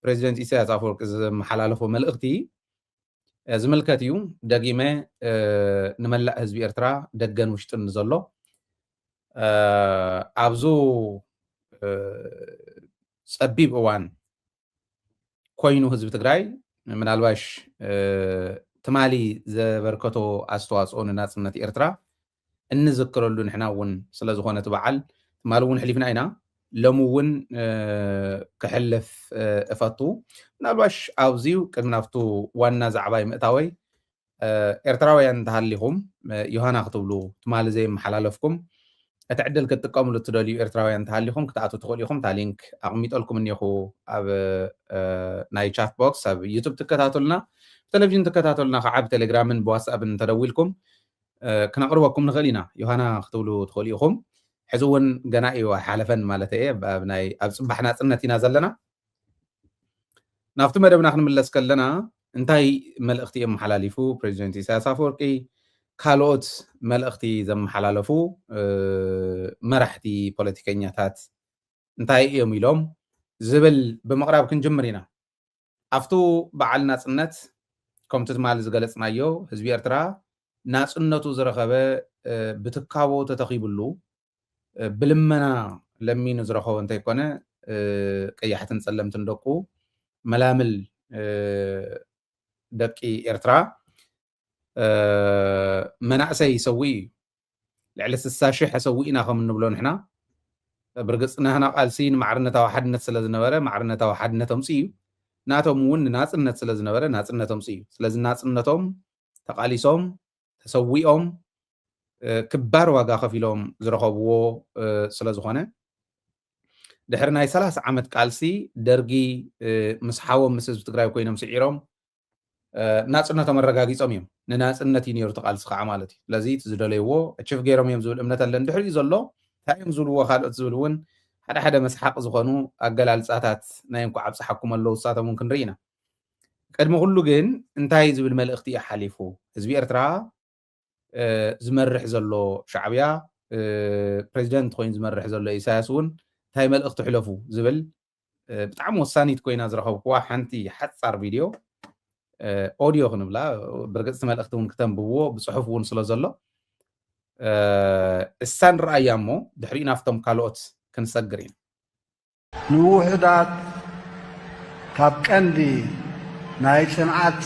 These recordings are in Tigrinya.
ፕሬዚደንት ኢሳያስ አፈወርቂ ዝመሓላለፎ መልእኽቲ ዝምልከት እዩ ደጊመ ንመላእ ህዝቢ ኤርትራ ደገን ውሽጥን ዘሎ ኣብዙ ፀቢብ እዋን ኮይኑ ህዝቢ ትግራይ ምናልባሽ ትማሊ ዘበርከቶ ኣስተዋፅኦ ንናፅነት ኤርትራ እንዝክረሉ ንሕና እውን ስለዝኾነ እቲ በዓል ትማሊ እውን ሕሊፍና ኢና ሎሚ እውን ክሕልፍ እፈቱ ምናልባሽ ኣብዚዩ ቅድሚ ናብቱ ዋና ዛዕባይ ምእታወይ ኤርትራውያን እንተሃሊኹም ዮሃና ክትብሉ ትማሊ ዘይመሓላለፍኩም እቲ ዕድል ክትጥቀምሉ እትደልዩ ኤርትራውያን እንተሃሊኹም ክትኣትዉ ትኽእሉ ኢኹም እታ ሊንክ ኣቕሚጠልኩም እኒኹ ኣብ ናይ ቻት ቦክስ ኣብ ዩቱብ ትከታተሉና ብቴሌቭዥን ትከታተሉና ከዓ ብቴሌግራምን ብዋትስኣፕን እንተደዊልኩም ክነቕርበኩም ንኽእል ኢና ዮሃና ክትብሉ ትኽእሉ ኢኹም ሕዚ እውን ገና እዩ ሓለፈን ማለት እየ ኣብ ፅባሕ ናፅነት ኢና ዘለና ናብቲ መደብና ክንምለስ ከለና እንታይ መልእኽቲ የመሓላሊፉ ፕሬዚደንት ኢሳያስ አፈወርቂ ካልኦት መልእኽቲ ዘመሓላለፉ መራሕቲ ፖለቲከኛታት እንታይ እዮም ኢሎም ዝብል ብምቕራብ ክንጅምር ኢና ኣብቱ በዓል ናፅነት ከምቲ ትማሊ ዝገለፅናዮ ህዝቢ ኤርትራ ናፅነቱ ዝረኸበ ብትካቦ ተተኺብሉ ብልመና ለሚኑ ዝረኸቦ እንተይኮነ ቀያሕትን ፀለምትን ደቁ መላምል ደቂ ኤርትራ መናእሰይ ይሰዊ እዩ ልዕሊ 60,000 ሰዊ ኢና ከም እንብሎ ንሕና ብርግፅ ንህና ቃልሲ ንማዕርነታዊ ሓድነት ስለ ዝነበረ ማዕርነታዊ ሓድነት ኣምፂ እዩ ናቶም እውን ናፅነት ስለ ዝነበረ ናፅነት ኣምፂ እዩ ስለዚ ናፅነቶም ተቃሊሶም ተሰዊኦም ክባር ዋጋ ከፊሎም ዝረኸብዎ ስለ ዝኾነ ድሕሪ ናይ 30 ዓመት ቃልሲ ደርጊ ምስ ሓዎም ምስ ህዝቢ ትግራይ ኮይኖም ስዒሮም ናፅነቶም ኣረጋጊፆም እዮም ንናፅነት እዩ ነይሩ ተቃልሲ ከዓ ማለት እዩ ስለዚ እቲ ዝደለይዎ እችፍ ገይሮም እዮም ዝብል እምነት ኣለን ድሕሪኡ ዘሎ እንታይ እዮም ዝብልዎ ካልኦት ዝብል እውን ሓደ መስሓቅ ዝኾኑ ኣገላልፃታት ናይ እንኳ ዓብፅሓኩም ኣለዉ ንሳቶም እውን ክንርኢ ኢና ቅድሚ ኩሉ ግን እንታይ ዝብል መልእኽቲ እዩ ሓሊፉ ህዝቢ ኤርትራ ዝመርሕ ዘሎ ሻዕብያ ፕሬዚደንት ኮይኑ ዝመርሕ ዘሎ ኢሳያስ እውን እንታይ መልእኽቲ ሕለፉ ዝብል ብጣዕሚ ወሳኒት ኮይና ዝረኸብክዋ ሓንቲ ሓፃር ቪድዮ ኦዲዮ ክንብላ ብርግፅቲ መልእኽቲ እውን ክተንብብዎ ብፅሑፍ እውን ስለ ዘሎ እሳ ንረኣያ እሞ ድሕሪኡ ናፍቶም ካልኦት ክንሰግር ኢና ንውሕዳት ካብ ቀንዲ ናይ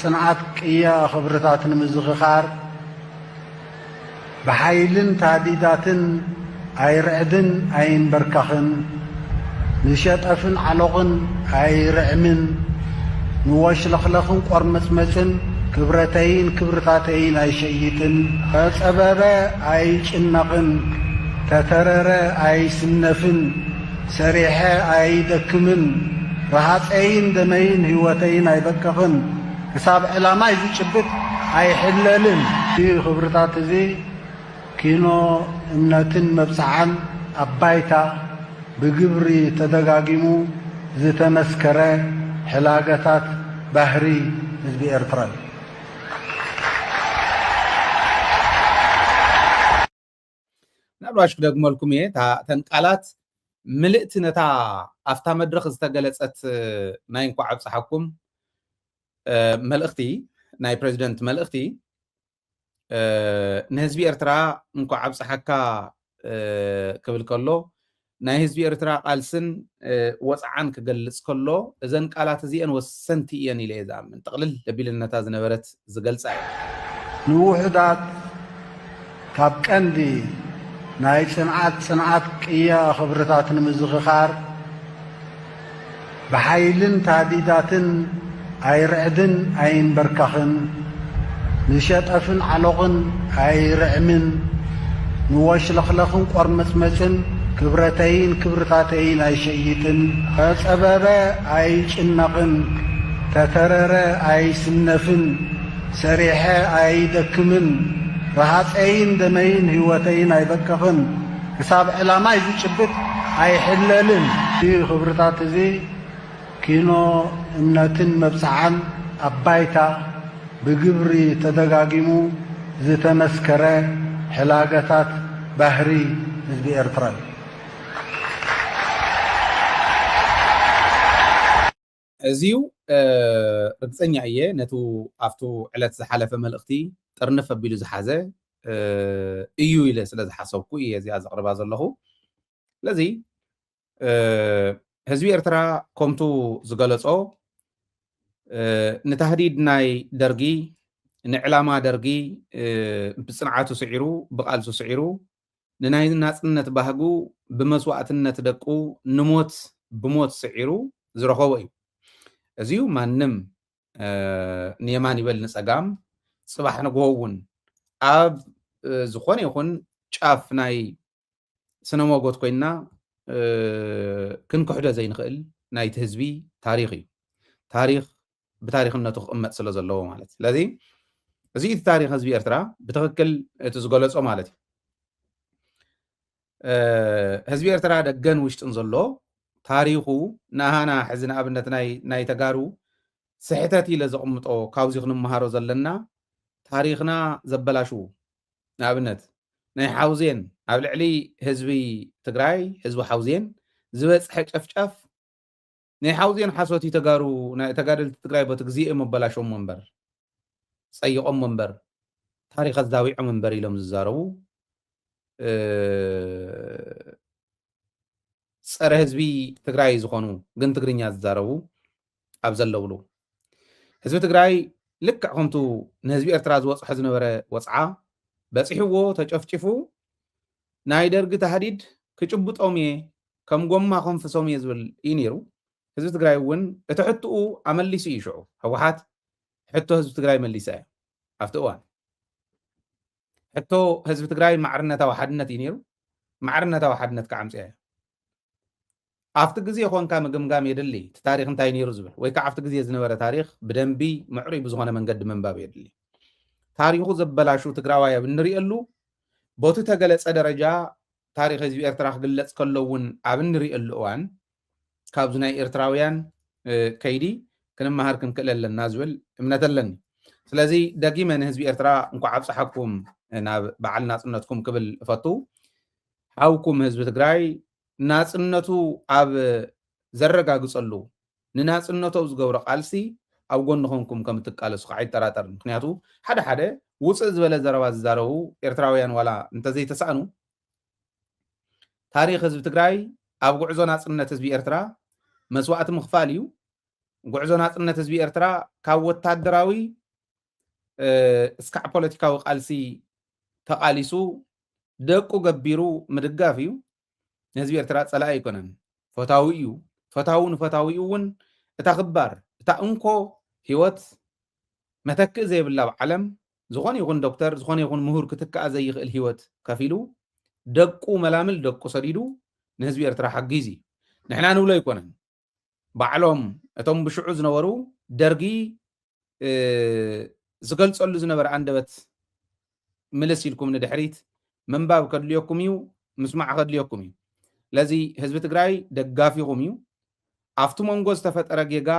ፅንዓት ቅያ ክብርታት ንምዝኽኻር ብሓይልን ታዲዳትን ኣይርዕድን ኣይንበርካኽን ንሸጠፍን ዓሎቕን ኣይርዕምን ንወሽለኽለኽን ቆርመፅመፅን ክብረተይን ክብርታተይን ኣይሸይጥን ተፀበበ ኣይጭነቕን ተተረረ ኣይስነፍን ሰሪሐ ኣይደክምን ረሃፀይን ደመይን ህይወተይን ኣይበቀኽን ክሳብ ዕላማይ ዝጭብጥ ኣይሕለልን እዚ ክብርታት እዚ ኪኖ እምነትን መብፅዓን ኣባይታ ብግብሪ ተደጋጊሙ ዝተመስከረ ሕላገታት ባህሪ ህዝቢ ኤርትራ እዩ ናብራሽ ክደግመልኩም እየ ተን ቃላት ምልእቲ ነታ ኣፍታ መድረኽ ዝተገለፀት ናይ እንኳ ዓብፅሓኩም መልእኽቲ ናይ ፕሬዚደንት መልእኽቲ ንህዝቢ ኤርትራ እንኳ ዓብፅሓካ ክብል ከሎ ናይ ህዝቢ ኤርትራ ቃልስን ወፅዓን ክገልፅ ከሎ እዘን ቃላት እዚአን ወሰንቲ እየን ኢለ እየ ዝኣምን ጥቕልል ለቢልነታ ዝነበረት ዝገልፃ እዩ ንውሕዳት ካብ ቀንዲ ናይ ፅንዓት ቅያ ክብርታት ንምዝኽኻር ብሓይልን ታዲዳትን ኣይርዕድን ኣይንበርካኽን ንሸጠፍን ዓሎቕን ኣይርዕምን ንወሽለኽለኽን ቆርመፅመፅን ክብረተይን ክብርታተይን ኣይሸይጥን ተፀበበ ኣይጭነቕን ተተረረ ኣይስነፍን ሰሪሐ ኣይደክምን ረሃፀይን ደመይን ህይወተይን ኣይበቀኽን ክሳብ ዕላማይ ዝጭብጥ ኣይሕለልን እዚ ክብርታት እዚ ኪኖ እምነትን መብፅዓን ኣባይታ ብግብሪ ተደጋጊሙ ዝተመስከረ ሕላገታት ባህሪ ህዝቢ ኤርትራ እዩ እዚሁ ርግፀኛ እየ ነቱ ኣብቱ ዕለት ዝሓለፈ መልእኽቲ ጥርንፍ ኣቢሉ ዝሓዘ እዩ ኢለ ስለ ዝሓሰብኩ እየ እዚኣ ዘቕርባ ዘለኹ ስለዚ ህዝቢ ኤርትራ ከምቱ ዝገለጾ ንተህዲድ ናይ ደርጊ ንዕላማ ደርጊ ብፅንዓቱ ስዒሩ ብቓልሱ ስዒሩ ንናይ ናፅነት ባህጉ ብመስዋዕትነት ደቁ ንሞት ብሞት ስዒሩ ዝረኸቦ እዩ እዚዩ ማንም ንየማን ይበል ንፀጋም ፅባሕ ንግሆ እውን ኣብ ዝኾነ ይኹን ጫፍ ናይ ስነ ሞጎት ኮይና ክንክሕዶ ዘይንኽእል ናይቲ ህዝቢ ታሪክ እዩ ታሪክ ብታሪክነቱ ክቕመጥ ስለ ዘለዎ ማለት ስለዚ እዚ እቲ ታሪክ ህዝቢ ኤርትራ ብትክክል እቲ ዝገለጾ ማለት እዩ ህዝቢ ኤርትራ ደገን ውሽጥን ዘሎ ታሪኹ ንኣሃና ሕዚ ንኣብነት ናይ ተጋሩ ስሕተት ኢለ ዘቕምጦ ካብዚ ክንመሃሮ ዘለና ታሪክና ዘበላሽው ንኣብነት ናይ ሓውዜን ኣብ ልዕሊ ህዝቢ ትግራይ ህዝቢ ሓውዜን ዝበፅሐ ጨፍጫፍ ናይ ሓውዜን ሓሶት ተጋሩ ናይ ተጋደልቲ ትግራይ በቲ ግዜኦም መበላሾም መንበር ፀይቆም መንበር ታሪክ ኣዛዊዖም መንበር ኢሎም ዝዛረቡ ፀረ ህዝቢ ትግራይ ዝኾኑ ግን ትግርኛ ዝዛረቡ ኣብ ዘለውሉ ህዝቢ ትግራይ ልክዕ ከምቱ ንህዝቢ ኤርትራ ዝወፅሖ ዝነበረ ወፅዓ በፂሕዎ ተጨፍጭፉ ናይ ደርጊ ተሃዲድ ክጭብጦም እየ ከም ጎማ ከንፍሶም እየ ዝብል እዩ ነይሩ ህዝቢ ትግራይ እውን እቲ ሕትኡ ኣመሊሱ እዩ ሽዑ ህወሓት ሕቶ ህዝቢ ትግራይ መሊሳ እያ ኣብቲ እዋን ሕቶ ህዝቢ ትግራይ ማዕርነታዊ ሓድነት እዩ ነይሩ ማዕርነታዊ ሓድነት ከዓምፅያ እያ ኣብቲ ግዜ ኮንካ ምግምጋም የድሊ እቲ ታሪክ እንታይ ነይሩ ዝብል ወይ ከዓ ኣብቲ ግዜ ዝነበረ ታሪክ ብደንቢ ምዕሩይ ብዝኾነ መንገዲ መንባብ የድሊ ታሪኹ ዘበላሹ ትግራዋይ ኣብ እንሪእሉ ቦቱ ተገለፀ ደረጃ ታሪክ ህዝቢ ኤርትራ ክግለፅ ከሎ እውን ኣብ እንሪእሉ እዋን ካብዚ ናይ ኤርትራውያን ከይዲ ክንመሃር ክንክእል ኣለና ዝብል እምነት ኣለኒ ስለዚ ደጊመ ንህዝቢ ኤርትራ እንኳ ዓብፅሓኩም ናብ በዓል ናፅነትኩም ክብል እፈቱ ሓውኩም ህዝቢ ትግራይ ናፅነቱ ኣብ ዘረጋግፀሉ ንናፅነቱ ዝገብሮ ቃልሲ ኣብ ጎንኹምኩም ከም እትቃለሱ ከዓ ኣይጠራጠርን ምክንያቱ ሓደ ሓደ ውፅእ ዝበለ ዘረባ ዝዛረቡ ኤርትራውያን ዋላ እንተዘይተሳእኑ ታሪክ ህዝቢ ትግራይ ኣብ ጉዕዞ ናፅነት ህዝቢ ኤርትራ መስዋዕቲ ምኽፋል እዩ ጉዕዞ ናፅነት ህዝቢ ኤርትራ ካብ ወታደራዊ እስካዕ ፖለቲካዊ ቃልሲ ተቃሊሱ ደቁ ገቢሩ ምድጋፍ እዩ ንህዝቢ ኤርትራ ፀላኢ ኣይኮነን ፈታዊ እዩ ፈታዊ ንፈታዊኡ እውን እታ ክባር እታ እንኮ ሂወት መተክእ ዘይብላ ብዓለም ዝኾነ ይኹን ዶክተር ዝኾነ ይኹን ምሁር ክትከኣ ዘይኽእል ሂወት ከፊሉ ደቁ መላምል ደቁ ሰዲዱ ንህዝቢ ኤርትራ ሓጊዝ እዩ ንሕና ንብሎ ኣይኮነን ባዕሎም እቶም ብሽዑ ዝነበሩ ደርጊ ዝገልፀሉ ዝነበረ አንደበት ምልስ ኢልኩም ንድሕሪት መንባብ ከድልየኩም እዩ ምስማዕ ከድልየኩም እዩ ለዚ ህዝቢ ትግራይ ደጋፊኹም እዩ ኣብቲ መንጎ ዝተፈጠረ ጌጋ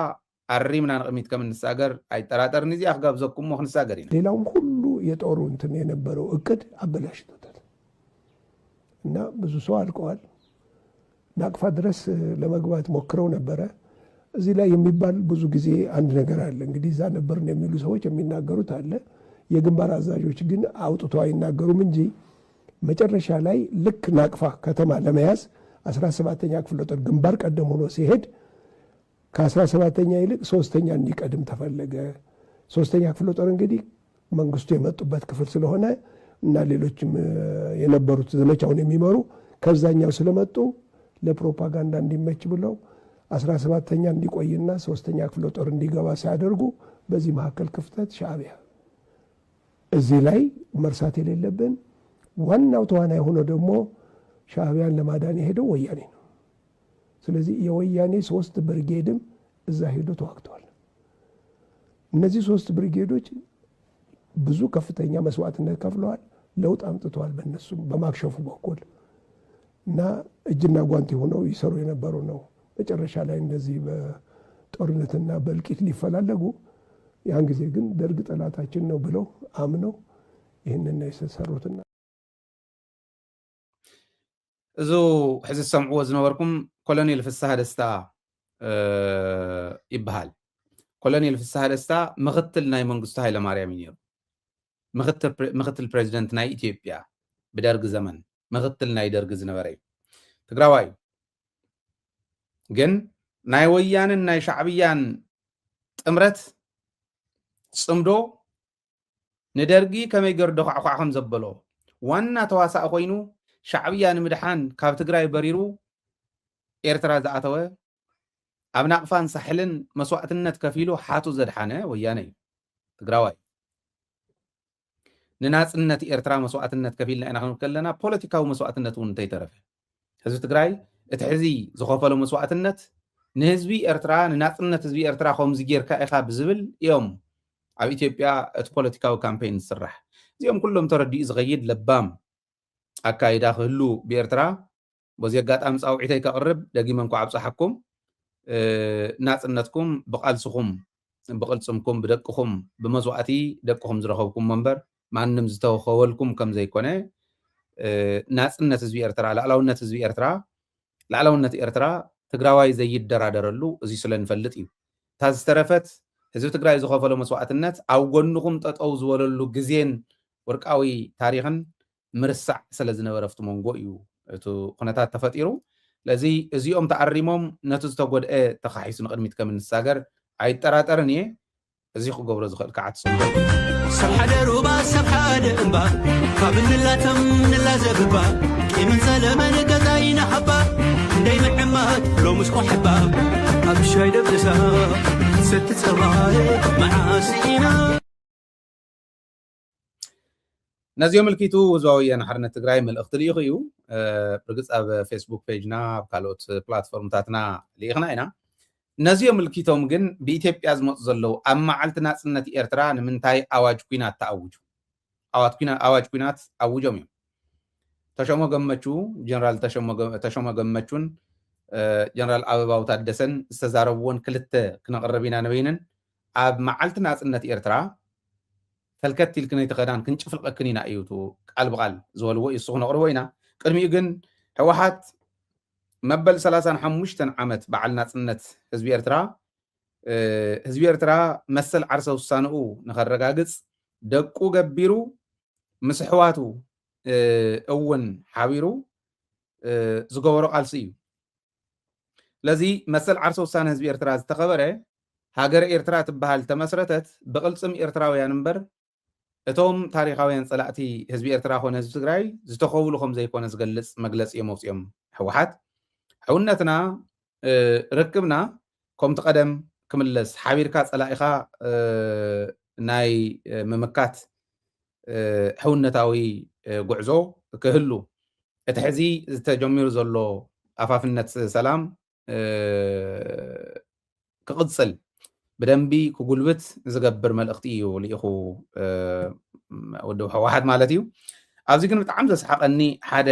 ኣሪምና ንቕሚት ከም እንሳገር ኣይጠራጠርን እዚኣ ክጋብዘኩም ሞ ክንሳገር ኢና ሌላውም ሁሉ የጦሩ እንትን የነበረው እቅድ አበላሽቶታል እና ብዙ ሰው አልቀዋል ናቅፋ ድረስ ለመግባት ሞክረው ነበረ እዚህ ላይ የሚባል ብዙ ጊዜ አንድ ነገር አለ እንግዲህ እዛ ነበርን የሚሉ ሰዎች የሚናገሩት አለ የግንባር አዛዦች ግን አውጥተው አይናገሩም እንጂ መጨረሻ ላይ ልክ ናቅፋ ከተማ ለመያዝ 17ኛ ክፍለ ጦር ግንባር ቀደም ሆኖ ሲሄድ ከ17ኛ ይልቅ 3ኛ እንዲቀድም ተፈለገ 3ኛ ክፍለ ጦር እንግዲህ መንግስቱ የመጡበት ክፍል ስለሆነ እና ሌሎችም የነበሩት ዘመቻውን የሚመሩ ከዛኛው ስለመጡ ለፕሮፓጋንዳ እንዲመች ብለው 17ኛ እንዲቆይና 3ኛ ክፍለ ጦር እንዲገባ ሲያደርጉ በዚህ መካከል ክፍተት ሻዕቢያ እዚህ ላይ መርሳት የሌለብን ዋናው ተዋናይ ሆኖ ደግሞ ሻዕቢያን ለማዳን የሄደው ወያኔ ነው ስለዚህ የወያኔ 3 ብርጌድም እዛ ሄዶ ተዋግተዋል እነዚህ 3 ብርጌዶች ብዙ ከፍተኛ መስዋዕትነት ከፍለዋል ለውጥ አምጥተዋል በእነሱ በማክሸፉ በኩል እና እጅና ጓንት ሆነው ይሰሩ የነበሩ ነው መጨረሻ ላይ እንደዚህ በጦርነትና በልቂት ሊፈላለጉ ያን ጊዜ ግን ደርግ ጠላታችን ነው ብለው አምነው ይሄንን ነው የሰሩትና እዙ ሕዚ ሰምዕዎ ዝነበርኩም ኮሎኔል ፍሳሐ ደስታ ይበሃል ኮሎኔል ፍስሐ ደስታ ምክትል ናይ መንግስቱ ኃይለማርያም እዩ ምክትል ፕሬዚደንት ናይ ኢትዮጵያ ብደርግ ዘመን ምክትል ናይ ደርግ ዝነበረ እዩ ትግራዋይ ግን ናይ ወያንን ናይ ሻዕብያን ጥምረት ጽምዶ ንደርጊ ከመይ ገይሩ ደኳዕኳዕ ከም ዘበሎ ዋና ተዋሳእ ኮይኑ ሻዕብያ ንምድሓን ካብ ትግራይ በሪሩ ኤርትራ ዝኣተወ ኣብ ናቅፋን ሳሕልን መስዋዕትነት ከፊሉ ሓቱ ዘድሓነ ወያነ እዩ ትግራዋይ ንናጽነት ኤርትራ መስዋዕትነት ከፊልና ኢና ክንብል ከለና ፖለቲካዊ መስዋዕትነት እውን እንተይተረፈ ህዝቢ ትግራይ እቲ ሕዚ ዝኸፈሎ መስዋዕትነት ንህዝቢ ኤርትራ ንናጽነት ህዝቢ ኤርትራ ከምዚ ጌርካ ኢኻ ብዝብል እዮም ኣብ ኢትዮጵያ እቲ ፖለቲካዊ ካምፔይን ዝስራሕ እዚኦም ኩሎም ተረዲኡ ዝኸይድ ለባም ኣካይዳ ክህሉ ብኤርትራ በዚ ኣጋጣሚ ፃውዒተይ ከቕርብ ደጊመ እንኳ ኣብፅሓኩም ናጽነትኩም ብቃልስኩም ብቅልጽምኩም ብደቅኩም ብመስዋዕቲ ደቅኩም ዝረኸብኩም መንበር ማንም ዝተወኸወልኩም ከም ዘይኮነ ናጽነት ህዝቢ ኤርትራ ላዕላውነት ኤርትራ ትግራዋይ ዘይደራደረሉ እዚ ስለ ንፈልጥ እዩ እታ ዝተረፈት ህዝቢ ትግራይ ዝኸፈሎ መስዋዕትነት ኣብ ጎንኩም ጠጠው ዝበለሉ ግዜን ወርቃዊ ታሪኽን ምርሳዕ ስለ ዝነበረ ፍቲ መንጎ እዩ እቲ ኩነታት ተፈጢሩ ለዚ እዚኦም ተዓሪሞም ነቲ ዝተጎድአ ተኻሒሱ ንቅድሚት ከም እንሳገር ኣይጠራጠርን እየ እዚ ክገብሮ ዝኽእል ከዓ ትሰምዑ ሰብ ሓደ ሩባ ሰብ ሓደ እምባ ካብ ንላተም ንላዘብባ ቂምን ዘለመን ገዛይና ሓባ እንደይ ምሕማት ሎምስኮ ሕባ ኣብ ሻይ ደብሳ ስትፀባይ መዓሲና ነዚኦም ምልኪቱ ህዝባዊ ወያነ ሓርነት ትግራይ መልእኽቲ ልኢኹ እዩ ብርግፅ ኣብ ፌስቡክ ፔጅና ኣብ ካልኦት ፕላትፎርምታትና ልኢኽና ኢና ነዚኦም ምልኪቶም ግን ብኢትዮጵያ ዝመፁ ዘለው ኣብ መዓልቲ ናጽነት ኤርትራ ንምንታይ ኣዋጅ ኩናት ተኣውጁ ኣዋጅ ኩናት ኣውጆም እዮም ተሾመ ገመቹ ጀነራል ተሾመ ገመቹን ጀነራል ኣበባው ታደሰን ዝተዛረብዎን ክልተ ክነቕርብ ኢና ነበይንን ኣብ መዓልቲ ናጽነት ኤርትራ ተልከቲል ክንይ ተኸዳን ክንጭፍልቀክን ኢና እዩ ቃል ብቃል ዝበልዎ እሱ ክነቕርቦ ኢና ቅድሚኡ ግን ህወሓት መበል 35 ዓመት በዓል ናጽነት ህዝቢ ኤርትራ መሰል ዓርሰ ውሳንኡ ንኸረጋግጽ ደቁ ገቢሩ ምስ ሕዋቱ እውን ሓቢሩ ዝገበሮ ቃልሲ እዩ ለዚ መሰል ዓርሰ ውሳነ ህዝቢ ኤርትራ ዝተኸበረ ሃገረ ኤርትራ ትበሃል ተመስረተት ብቅልጽም ኤርትራውያን እምበር እቶም ታሪኻውያን ጸላእቲ ህዝቢ ኤርትራ ኮነ ህዝቢ ትግራይ ዝተኸውሉ ከም ዘይኮነ ዝገልጽ መግለፂ እዮም መውፅኦም ሕወሓት ሕውነትና ርክብና ከምቲ ቀደም ክምለስ ሓቢርካ ጸላኢኻ ናይ ምምካት ሕውነታዊ ጉዕዞ ክህሉ እቲ ሕዚ ዝተጀሚሩ ዘሎ ኣፋፍነት ሰላም ክቕጽል ብደንቢ ክጉልብት ዝገብር መልእኽቲ እዩ ልኢኹ ወዲ ሕወሓት ማለት እዩ ኣብዚ ግን ብጣዕሚ ዘስሓቐኒ ሓደ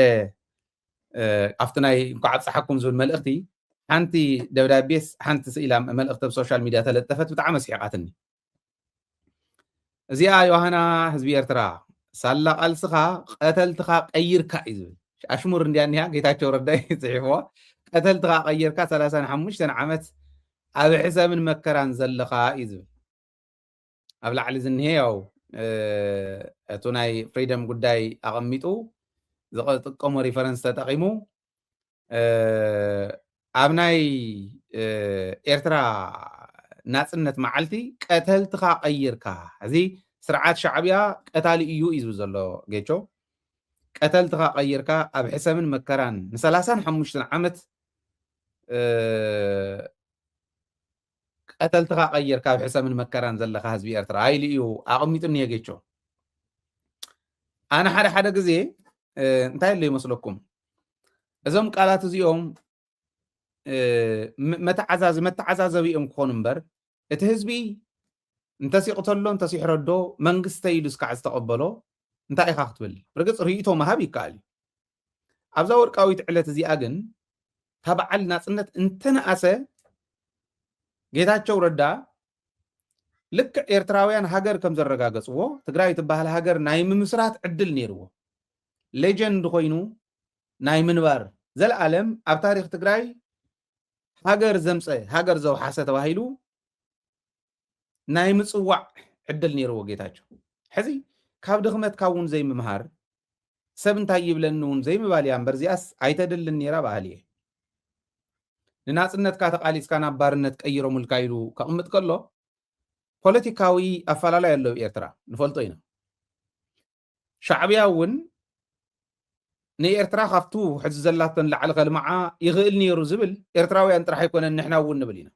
ኣብቲ ናይ እንኳ ኣብፅሓኩም ዝብል መልእኽቲ ሓንቲ ደብዳቤስ ሓንቲ ስኢላ መልእኽቲ ኣብ ሶሻል ሚድያ ተለጠፈት ብጣዕሚ ኣስሒቓትኒ እዚኣ ዮሃና ህዝቢ ኤርትራ ሳላ ቃልስኻ ቀተልትኻ ቀይርካ እዩ ዝብል ኣሽሙር እንድያ እኒሃ ጌታቸው ረዳይ ፅሒፍዋ ቀተልትኻ ቀይርካ 35 ዓመት ኣብ ሕሰብን መከራን ዘለኻ እዩ ዝብል ኣብ ላዕሊ ዝኒሄ ያው እቱ ናይ ፍሪደም ጉዳይ ኣቐሚጡ ዝጥቀሞ ሪፈረንስ ተጠቂሙ ኣብ ናይ ኤርትራ ናጽነት መዓልቲ ቀተልትኻ ቀይርካ እዚ ስርዓት ሻዕብያ ቀታሊ እዩ እዩ ዝብል ዘሎ ጌቾ ቀተልትኻ ቀይርካ ኣብ ሕሰብን መከራን ን35 ዓመት ቀተልትኻ ቀይርካ ኣብ ሕሰብን መከራን ዘለኻ ህዝቢ ኤርትራ ኢሉ እዩ ኣቐሚጡኒ ጌቾ ኣነ ሓደ ግዜ እንታይ ኣሎ ይመስለኩም እዞም ቃላት እዚኦም መተዓዛዘቢ እዮም ክኾኑ እምበር እቲ ህዝቢ እንተሲቕተሎ እንተሲሕረዶ መንግስተ ኢሉ እስካዕ ዝተቐበሎ እንታይ ኢኻ ክትብል ብርግፅ ርእቶ መሃብ ይከኣል እዩ ኣብዛ ወርቃዊት ዕለት እዚኣ ግን እታ በዓል ናጽነት እንተነኣሰ ጌታቸው ረዳ ልክዕ ኤርትራውያን ሃገር ከም ዘረጋገፅዎ ትግራይ ትበሃል ሃገር ናይ ምምስራት ዕድል ነይርዎ ሌጀንድ ኮይኑ ናይ ምንባር ዘለዓለም ኣብ ታሪክ ትግራይ ሃገር ዘምፀ ሃገር ዘውሓሰ ተባሂሉ ናይ ምጽዋዕ ዕድል ነይርዎ ጌታቸው ሕዚ ካብ ድኽመት ካብ እውን ዘይምምሃር ሰብ እንታይ ይብለኒ እውን ዘይምባል እያ እምበር እዚኣስ ኣይተድልን ነይራ ባህል እየ ንናጽነትካ ተቃሊስካ ናብ ባርነት ቀይሮሙልካ ኢሉ ከቕምጥ ከሎ ፖለቲካዊ ኣፈላላይ ኣለዉ ኤርትራ ንፈልጦ ኢና ሻዕብያ እውን ንኤርትራ ካብቱ ሕዚ ዘላቶን ላዕሊ ከልምዓ ይኽእል ነይሩ ዝብል ኤርትራውያን ጥራሕ ኣይኮነን ንሕና እውን ንብል ኢና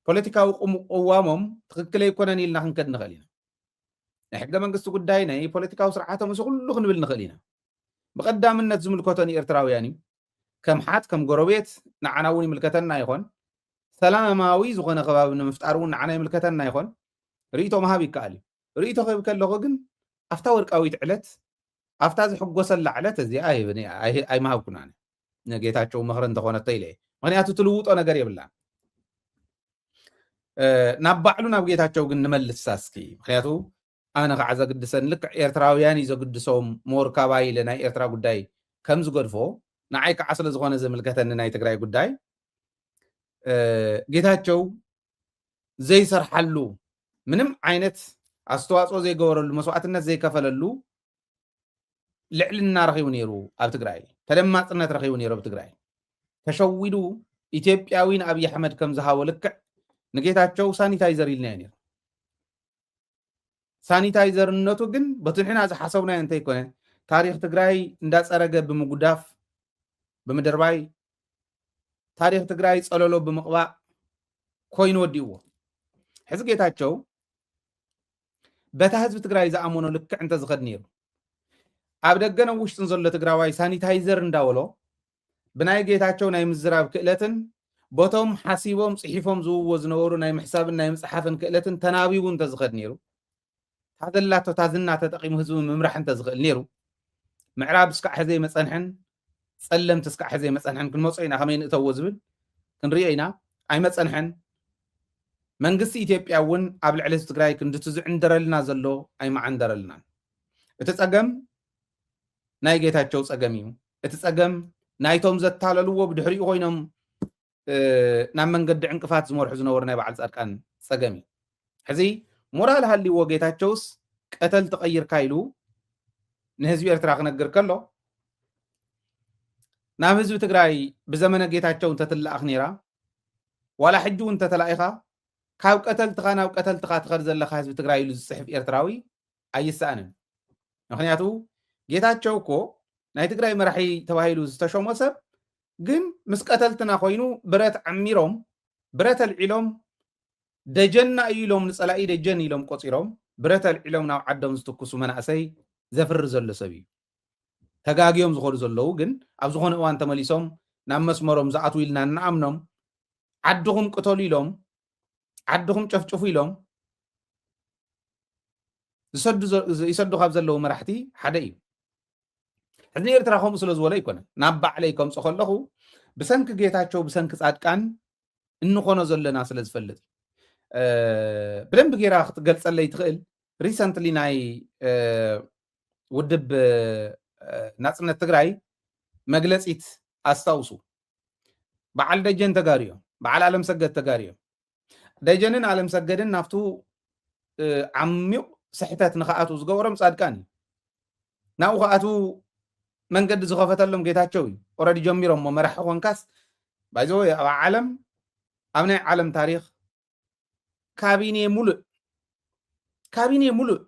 ፖለቲካዊ ቅዋሞም ትክክል ኣይኮነን ኢልና ክንከድ ንኽእል ኢና ናይ ሕገ መንግስቲ ጉዳይ ናይ ፖለቲካዊ ስርዓቶም ምስ ኩሉ ክንብል ንኽእል ኢና ብቐዳምነት ዝምልከቶን ኤርትራውያን እዩ ከም ሓት ከም ጎረቤት ንዓና እውን ይምልከተና ይኾን ሰላማዊ ዝኾነ ከባቢ ንምፍጣር እውን ንዓና ይምልከተና ይኾን ርእቶ መሃብ ይከኣል እዩ ርእቶ ክህብ ከለኹ ግን ኣፍታ ወርቃዊት ዕለት ኣፍታ ዝሕጎሰላ ዕለት እዚኣ ኣይመሃብኩና ንጌታቸው ምኽሪ እንተኾነቶ ኢለ ምክንያቱ ትልውጦ ነገር የብላ ናብ ባዕሉ ናብ ጌታቸው ግን ንመልስ ሳስኪ ምክንያቱ ኣነ ከዓ ዘግድሰን ልክዕ ኤርትራውያን እዩ ዘግድሶም ሞርካባ ኢለ ናይ ኤርትራ ጉዳይ ከም ዝገድፎ ንዓይ ከዓ ስለ ዝኾነ ዘምልከተኒ ናይ ትግራይ ጉዳይ ጌታቸው ዘይሰርሓሉ ምንም ዓይነት ኣስተዋፅኦ ዘይገበረሉ መስዋዕትነት ዘይከፈለሉ ልዕልና ረኺቡ ነይሩ ኣብ ትግራይ ተደማፅነት ረኺቡ ነይሩ ኣብ ትግራይ ተሸዊዱ ኢትዮጵያዊ ንኣብይ ኣሕመድ ከም ዝሃቦ ልክዕ ንጌታቸው ሳኒታይዘር ኢልና ነይሩ ሳኒታይዘርነቱ ግን በትንሕና ዝሓሰብናዮ እንተይኮነ ታሪክ ትግራይ እንዳፀረገ ብምጉዳፍ ብምድርባይ ታሪክ ትግራይ ፀለሎ ብምቕባእ ኮይኑ ወዲእዎ ሕዚ ጌታቸው በታ ህዝቢ ትግራይ ዝኣመኖ ልክዕ እንተ ዝኸድ ነይሩ ኣብ ደገነ ውሽጥን ዘሎ ትግራዋይ ሳኒታይዘር እንዳበሎ ብናይ ጌታቸው ናይ ምዝራብ ክእለትን ቦቶም ሓሲቦም ጽሒፎም ዝውዎ ዝነበሩ ናይ ምሕሳብን ናይ ምፅሓፍን ክእለትን ተናቢቡ እንተ ዝኸድ ነይሩ ታዘላቶ ታዝና ተጠቂሙ ህዝቢ ምምራሕ እንተ ዝኽእል ነይሩ ምዕራብ እስካዕ ሕዘይ መፀንሕን ጸለምቲ እስካዕ ሕዘይ መፀንሕን ክንመፁ ኢና ከመይ ንእተዎ ዝብል ክንሪኦ ኢና ኣይመፀንሐን መንግስቲ ኢትዮጵያ እውን ኣብ ልዕሊ ትግራይ ክንድቲ ዝዕንደረልና ዘሎ ኣይመዓንደረልናን እቲ ፀገም ናይ ጌታቸው ፀገም እዩ እቲ ፀገም ናይቶም ዘታለልዎ ብድሕሪኡ ኮይኖም ናብ መንገዲ ዕንቅፋት ዝመርሑ ዝነበሩ ናይ በዓል ጻድቃን ፀገም እዩ ሕዚ ሞራል ሃሊዎ ጌታቸውስ ቀተል ተቐይርካ ኢሉ ንህዝቢ ኤርትራ ክነግር ከሎ ናብ ህዝቢ ትግራይ ብዘመነ ጌታቸው እንተትለኣኽ ነይራ ዋላ ሕጂ እውን እንተተላኢኻ ካብ ቀተልትኻ ናብ ቀተልትኻ ትኸድ ዘለካ ህዝቢ ትግራይ ኢሉ ዝፅሕፍ ኤርትራዊ ኣይሰኣንን ምክንያቱ ጌታቸው እኮ ናይ ትግራይ መራሒ ተባሂሉ ዝተሾመ ሰብ ግን ምስ ቀተልትና ኮይኑ ብረት ዓሚሮም ብረት ኣልዒሎም ደጀና እዩ ኢሎም ንፀላኢ ደጀን ኢሎም ቆፂሮም ብረት ኣልዒሎም ናብ ዓዶም ዝትኩሱ መናእሰይ ዘፍሪ ዘሎ ሰብ እዩ ተጋጊዮም ዝኸዱ ዘለዉ ግን ኣብ ዝኾነ እዋን ተመሊሶም ናብ መስመሮም ዝኣትው ኢልና ንኣምኖም ዓድኹም ቅተሉ ኢሎም ዓድኹም ጨፍጭፉ ኢሎም ይሰዱ ካብ ዘለዉ መራሕቲ ሓደ እዩ ሕዚ ኤርትራ ከምኡ ስለ ዝበሎ ይኮነን ናብ ባዕለይ ከምፆ ከለኹ ብሰንኪ ጌታቸው ብሰንኪ ጻድቃን እንኾኖ ዘለና ስለ ዝፈልጥ ብደንቢ ጌራ ክትገልፀለይ ትኽእል ሪሰንትሊ ናይ ውድብ ናጽነት ትግራይ መግለፂት ኣስታውሱ በዓል ደጀን ተጋርዮም በዓል ዓለም ሰገድ ተጋርዮም ደጀንን ዓለም ሰገድን ናብቱ ዓሚቕ ስሕተት ንኽኣቱ ዝገበሮም ጻድቃን እዩ ናብኡ ከኣቱ መንገዲ ዝኸፈተሎም ጌታቸው እዩ ኦረዲ ጀሚሮም መራሒ ኮንካስ ባይዞ ኣብ ዓለም ኣብ ናይ ዓለም ታሪክ ካቢኔ ሙሉእ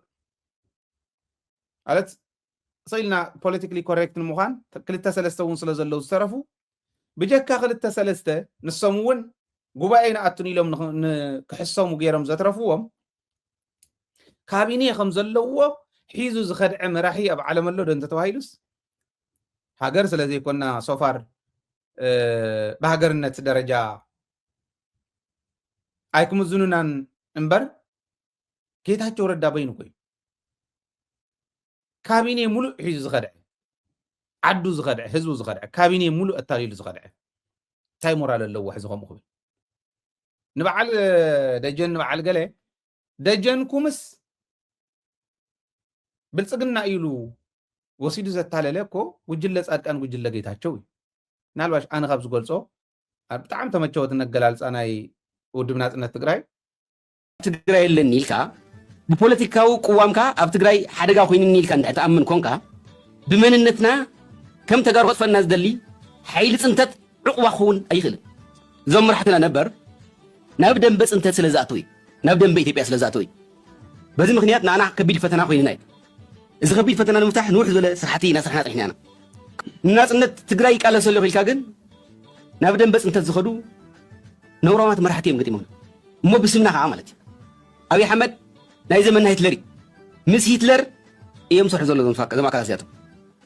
ማለት ሰኢልና ፖለቲካሊ ኮሬክት ንምዃን ክልተ ሰለስተ እውን ስለ ዘለው ዝተረፉ ብጀካ ክልተ ሰለስተ ንሶም እውን ጉባኤ ንኣቱን ኢሎም ንክሕሰሙ ገይሮም ዘትረፍዎም ካቢኔ ከም ዘለዎ ሒዙ ዝኸድዐ መራሒ ኣብ ዓለም ኣሎ ዶ እንተተባሂሉስ ሃገር ስለ ዘይኮና ሶፋር በሃገርነት ደረጃ ኣይክምዝኑናን እምበር ጌታቸው ረዳ በይኑ ኮይኑ ካቢኔ ሙሉእ ሒዙ ዝኸድዐ ዓዱ ዝኸድዐ ህዝቡ ዝኸድዐ ካቢኔ ሙሉእ ኣታሊሉ ዝኸድዐ እንታይ ሞራል ኣለዎ ሕዚ ከምኡ ክብል ንበዓል ደጀን ንበዓል ገለ ደጀን ኩምስ ብልፅግና ኢሉ ወሲዱ ዘታለለ እኮ ጉጅለ ጻድቃን ጉጅለ ጌታቸው እዩ ምናልባሽ ኣነ ካብ ዝገልፆ بتعم تمشوت النجلال أنا ودب ناصرነት ትግራይ ትግራይ የለን ኒልካ ብፖለቲካው ቁዋምካ ኣብ ትግራይ ሓደጋ ኮይኑ ኒልካ እንድትኣምን ኮንካ ብመንነትና ከም ተጋሩ ወጥፈና ዝደሊ ሓይሊ ጽንተት ዕቁባ ኹን ኣይኽእል ዞም መራሕትና ነበር ናብ ደንበ ጽንተት ስለዛእቶይ ናብ ደንበ ኢትዮጵያ ስለዛእቶይ በዚ ምክንያት ናና ከቢድ ፈተና ኮይና እዚ ከቢድ ፈተና ንምፍታሕ ንውሕ ዝበለ ስራሕቲ ኢና ስራሕና ጥሕና ናጽነት ትግራይ ቃለሰሎ ኺልካ ግን ናብ ደንበ ጽንተት ዝኸዱ ነውራማት መራሕቲ እዮም ገጢሞም እሞ ብስምና ከዓ ማለት ኣብይ ኣሕመድ ናይ ዘመንና ሂትለር ምስ ሂትለር እዮም ሰርሑ ዘሎ ዘም ኣካላትያቶም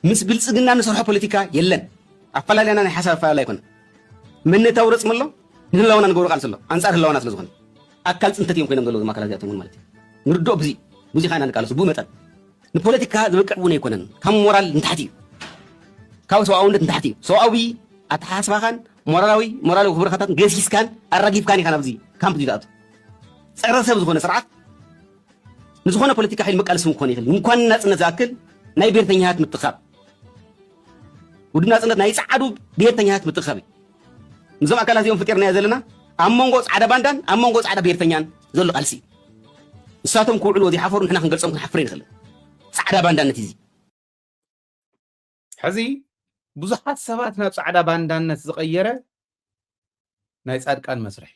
ምስ ብልጽግና ንሰርሖ ፖለቲካ የለን ኣፈላልያና ናይ ሓሳብ ኣፈላላይ ኣይኮነ መንነታዊ ረፅም ኣሎ ንህላውና ንገብሮ ቃልሲ ኣሎ ኣንጻር ህላውና ስለ ዝኾነ ኣካል ጽንተት እዮም ኮይኖም ዘሎ ዘም ኣካላትያቶም ማለት እዩ ንርድኦ ብዙ ኻና ንቃለሱ ብመጠን ንፖለቲካ ዝበቅዕ እውን ኣይኮነን ካብ ሞራል ንታሕቲ እዩ ካብ ሰብኣውነት ንታሕቲ እዩ ሰብኣዊ ኣተሓሳስባኻን ሞራላዊ ክብርካታት ገሲስካን ኣራጊፍካን ኢኻ ናብዚ ካምፕ ዝኣቱ ፀረ ሰብ ዝኾነ ስርዓት ንዝኾነ ፖለቲካ ሒል መቃልስም ክኾን ይኽእል እንኳን ናጽነት ዝኣክል ናይ ብሔርተኛታት ምትኻብ ውድብ ናጽነት ናይ ፃዓዱ ብሔርተኛታት ምትኻብ ንዞም ኣካላት እዚኦም ፍጢርናዮ ዘለና ኣብ መንጎ ፃዕዳ ባንዳን ኣብ መንጎ ፃዕዳ ብሔርተኛን ዘሎ ቃልሲ ንሳቶም ክውዕሉ ወዚሓፈሩ ንሕና ክንገልፆም ክንሓፍር ንኽእል ፃዕዳ ባንዳነት እዚ ሕዚ ብዙሓት ሰባት ናብ ፃዕዳ ባንዳነት ዝቐየረ ናይ ጻድቃን መስርሕ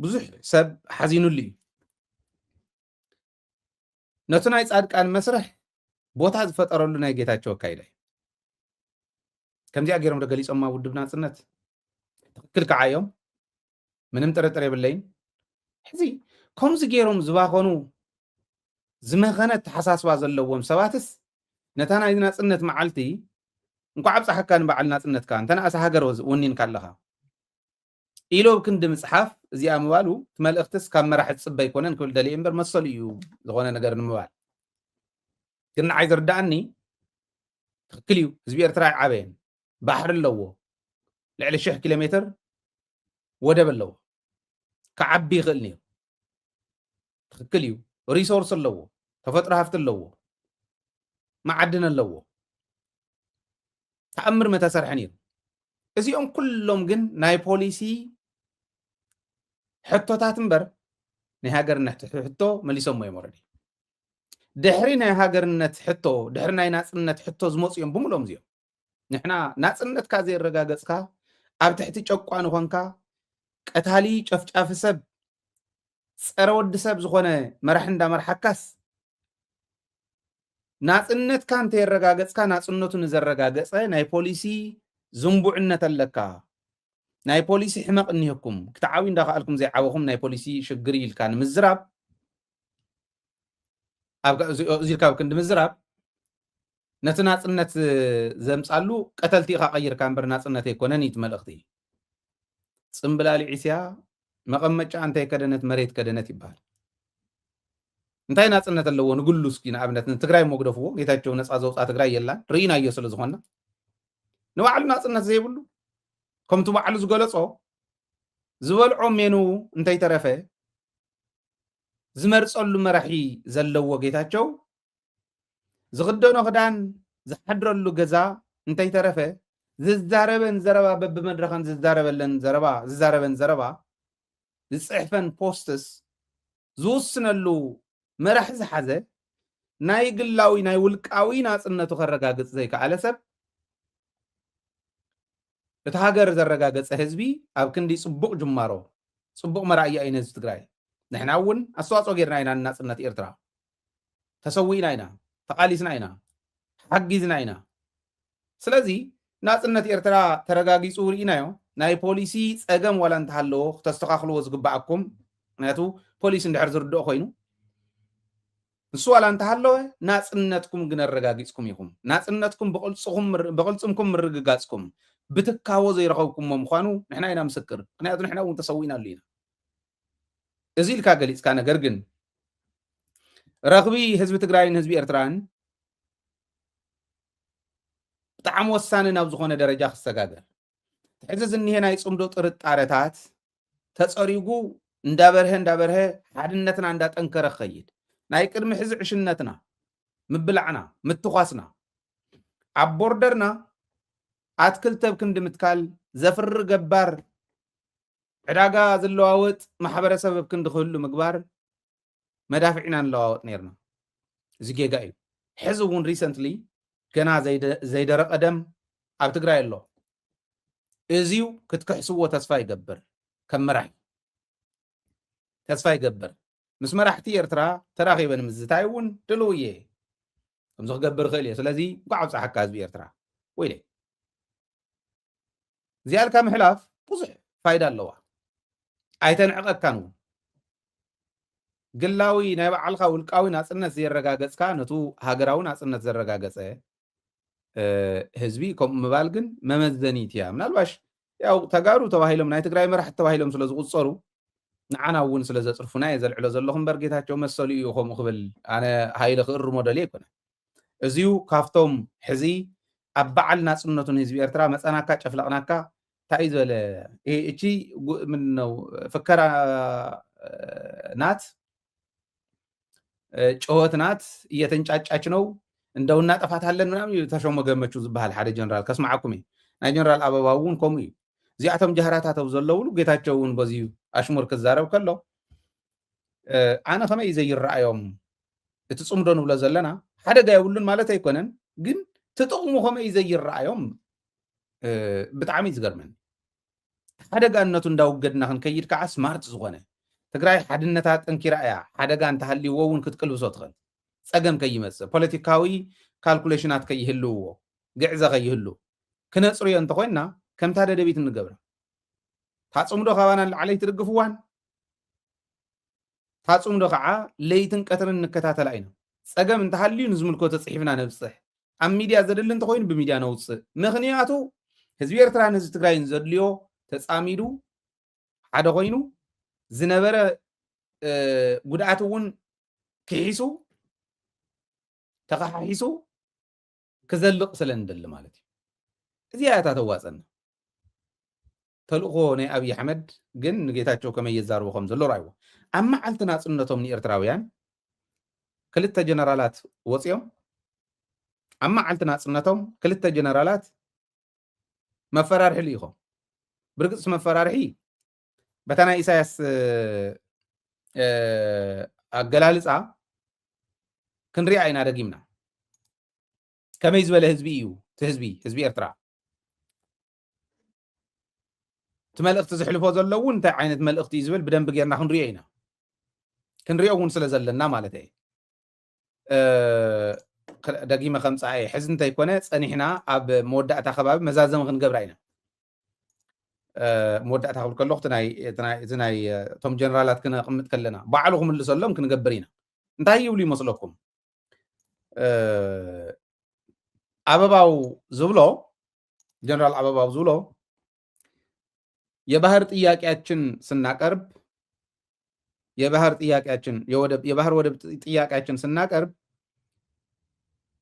ብዙሕ ሰብ ሓዚኑሉ እዩ ነቲ ናይ ጻድቃን መስርሕ ቦታ ዝፈጠረሉ ናይ ጌታቸው ኣካይዳ እዩ ከምዚኣ ገይሮም ዶ ገሊፆማ ውድብ ናጽነት ትክክል ከዓ እዮም ምንም ጥርጥር የብለይን ሕዚ ከምዚ ገይሮም ዝባኸኑ ዝመኸነት ተሓሳስባ ዘለዎም ሰባትስ ነታ ናይ ናጽነት መዓልቲ እንኳ ዓብፃሕካ ንበዓል ናጽነትካ እንተነኣሰ ሃገር ወኒንካ ኣለኻ ኢሎ ክንዲ ምጽሓፍ እዚኣ ምባሉ ትመልእኽትስ ካብ መራሕቲ ጽበ ኣይኮነን ክብል ደልየ እምበር መሰሉ እዩ ዝኾነ ነገር ንምባል ግን ንዓይ ዝርዳእኒ ትክክል እዩ ህዝቢ ኤርትራ ይዓበየን ባሕሪ ኣለዎ ልዕሊ 1,000 ኪሎ ሜትር ወደብ ኣለዎ ክዓቢ ይኽእል ነይሩ ትክክል እዩ ሪሶርስ ኣለዎ ተፈጥሮ ሃፍቲ ኣለዎ معدن اللو تأمر متى سرحنير إزيهم كلهم جن ناي بوليسي حتى تاتنبر نهاجر نحت حتى مليسهم ما يمرني دحرنا هاجر نت حتى دحرنا ناس نت حتى زموس يوم بملهم زيهم نحنا ناس نت كازير رجاجس كا أبتحتي تشقوان وانكا قتالي شفت أفسب سرود سب زخونه مرحن دا مرحكاس ናጽነት ካንተ የረጋገጽካ ናጽነቱን ዘረጋገጸ ናይ ፖሊሲ ዝምቡዕነት ኣለካ ናይ ፖሊሲ ሕመቕ እንይኩም ክትዓዊ እንዳኻልኩም ዘይዓወኹም ናይ ፖሊሲ ሽግር ኢልካ ንምዝራብ ኣብ እዚልካ ክንዲ ምዝራብ ነቲ ናጽነት ዘምጻሉ ቀተልቲ ኢኻ ቀይርካ እምበር ናጽነት ኣይኮነን ይትመልእኽቲ ጽምብላሊ ዒስያ መቐመጫ እንተይ ከደነት መሬት ከደነት ይባሃል እንታይ ናጽነት ኣለዎ ንግሉ እስኪ ንኣብነት ትግራይ ሞግደፍዎ ጌታቸው ነፃ ዘውፃ ትግራይ የላን ርኢናዮ ስለ ዝኾነ ንባዕሉ ናጽነት ዘይብሉ ከምቲ ባዕሉ ዝገለጾ ዝበልዖ ሜኑ እንታይ ተረፈ ዝመርፀሉ መራሒ ዘለዎ ጌታቸው ዝኽደኖ ክዳን ዝሓድረሉ ገዛ እንታይ ተረፈ ዝዛረበን ዘረባ በብመድረኸን ዝዛረበን ዘረባ ዝፅሕፈን ፖስትስ ዝውስነሉ መራሒ ዝሓዘ ናይ ግላዊ ናይ ውልቃዊ ናጽነቱ ከረጋግጽ ዘይከኣለ ሰብ እቲ ሃገር ዘረጋገጸ ህዝቢ ኣብ ክንዲ ጽቡቕ ጅማሮ ጽቡቕ መራእያ እዩ ህዝቢ ትግራይ ንሕና እውን ኣስተዋፅኦ ጌርና ኢና ናጽነት ኤርትራ ተሰዊእና ኢና ተቃሊስና ኢና ሓጊዝና ኢና ስለዚ ናጽነት ኤርትራ ተረጋጊጹ ርኢናዮ ናይ ፖሊሲ ጸገም ዋላ እንተሃለዎ ክተስተኻኽልዎ ዝግባኣኩም ምክንያቱ ፖሊስ እንድሕር ዝርድኦ ኮይኑ ንሱ ዋላ እንተሃለወ ናጽነትኩም ግን ኣረጋጊጽኩም ኢኹም ናጽነትኩም ብቕልጽምኩም ምርግጋጽኩም ብትካዎ ዘይረኸብኩሞ ምዃኑ ንሕና ኢና ምስክር ምክንያቱ ንሕና እውን ተሰዊእናሉ ኢና እዚ ኢልካ ገሊጽካ ነገር ግን ረኽቢ ህዝቢ ትግራይን ህዝቢ ኤርትራን ብጣዕሚ ወሳኒ ናብ ዝኾነ ደረጃ ክሰጋገር ሕዚ ዝኒሄ ናይ ጽምዶ ጥርጣረታት ተጸሪጉ እንዳበርሀ ሓድነትና እንዳጠንከረ ክኸይድ ናይ ቅድሚ ሕዚ ዕሽነትና ምብላዕና ምትኳስና ኣብ ቦርደርና ኣትክልተ ብክንዲ ምትካል ዘፍሪ ገባር ዕዳጋ ዝለዋወጥ ማሕበረሰብ ብክንዲ ክህሉ ምግባር መዳፍዒና ንለዋወጥ ነርና እዚ ጌጋ እዩ ሕዚ እውን ሪሰንትሊ ገና ዘይደረቀ ደም ኣብ ትግራይ ኣሎ እዚው ክትክሕስዎ ተስፋ ይገብር ከም መራሒ ተስፋ ይገብር ምስ መራሕቲ ኤርትራ ተራኺበን ምዝታይ እውን ድልው እየ ከምዚ ክገብር ክእል እየ ስለዚ ጓዕ ፀሓካ ህዝቢ ኤርትራ ወይ ዝያልካ ምሕላፍ ብዙሕ ፋይዳ ኣለዋ ኣይተንዕቐካን እውን ግላዊ ናይ ባዕልካ ውልቃዊ ናፅነት ዘረጋገፅካ ነቱ ሃገራዊ ናፅነት ዘረጋገፀ ህዝቢ ከምኡ ምባል ግን መመዘኒት እያ ምናልባሽ ያው ተጋሩ ተባሂሎም ናይ ትግራይ መራሕቲ ተባሂሎም ስለ ዝቁፀሩ ንዓና እውን ስለ ዘፅርፉና እየ ዘልዕሎ ዘለኹ እምበር ጌታቸው መሰሉ እዩ ከምኡ ክብል ኣነ ሃይለ ክእሩ ሞደል ኣይኮነ እዚዩ ካብቶም ሕዚ ኣብ በዓል ናፅነቱን ህዝቢ ኤርትራ መፀናካ ጨፍለቕናካ እንታይ ዝበለ እቺ ምንነው ፍከራ ናት ጨወት ናት እየተንጫጫች ነው እንደው እናጠፋታለን ምናምን ተሾመ ገመቹ ዝበሃል ሓደ ጀነራል ከስማዓኩም እዩ ናይ ጀነራል ኣበባ እውን ከምኡ እዩ እዚኣቶም ጀሃራታት ኣብ ዘለውሉ ጌታቸው እውን በዚሁ ኣሽሙር ክዛረብ ከሎ ኣነ ከመይ ዘይረኣዮም እቲ ፅምዶ ንብሎ ዘለና ሓደጋ የብሉን ማለት ኣይኮነን ግን ትጥቕሙ ከመይ ዘይረኣዮም ብጣዕሚ ዝገርመን ሓደጋነቱ እንዳውገድና ክንከይድ ከዓ ስማርት ዝኾነ ትግራይ ሓድነታ ጠንኪራ እያ ሓደጋ እንተሃልይዎ እውን ክትቅልብሶ ትኽእል ፀገም ከይመፅእ ፖለቲካዊ ካልኩሌሽናት ከይህልውዎ ግዕዘ ከይህሉ ክነፅርዮ እንተኮይንና ከምታ ደደቢት እንገብራ ታፅምዶ ካባና ንላዕለይ ትድግፍዋን ታፅምዶ ከዓ ለይትን ቀትርን እንከታተላ ኢና ፀገም እንተሃልዩ ንዝምልኮቶ ፅሒፍና ነብፅሕ ኣብ ሚድያ ዘድሊ እንተኮይኑ ብሚድያ ነውፅእ ምክንያቱ ህዝቢ ኤርትራን ህዝቢ ትግራይን ዘድልዮ ተፃሚዱ ሓደ ኮይኑ ዝነበረ ጉድኣት እውን ክሒሱ ተኸሓሒሱ ክዘልቕ ስለ ንደሊ ማለት እዩ እዚኣ እታ ተዋፀና ተልእኮ ናይ ኣብዪ ኣሕመድ ግን ንጌታቸው ከመይ የዛርቡ ከም ዘሎ ራእይዎ ኣብ መዓልቲ ናፅነቶም ንኤርትራውያን ክልተ ጀነራላት ወፂኦም ኣብ መዓልቲ ናፅነቶም ክልተ ጀነራላት መፈራርሒ ልኢኾም ብርግፅ መፈራርሒ በታ ናይ ኢሳያስ ኣገላልፃ ክንሪኣ ኢና ደጊምና ከመይ ዝበለ ህዝቢ እዩ እቲ ህዝቢ ኤርትራ እቲ መልእክቲ ዝሕልፎ ዘሎ እውን እንታይ ዓይነት መልእክቲ እዩ ዝብል ብደንቢ ጌርና ክንሪኦ ኢና ክንሪኦ እውን ስለ ዘለና ማለት እየ ደጊመ ከምፃ እየ ሕዚ እንተይኮነ ፀኒሕና ኣብ መወዳእታ ከባቢ መዛዘም ክንገብራ ኢና መወዳእታ ክብል ከለኹ እቲ ናይ እቶም ጀነራላት ክነቕምጥ ከለና ባዕሉ ክምልሰሎም ክንገብር ኢና እንታይ ይብሉ ይመስለኩም አበባው ዝብሎ ጀነራል አበባው ዝብሎ የባህር ጥያቄያችን ስናቀርብ የባህር ወደብ ጥያቄያችን ስናቀርብ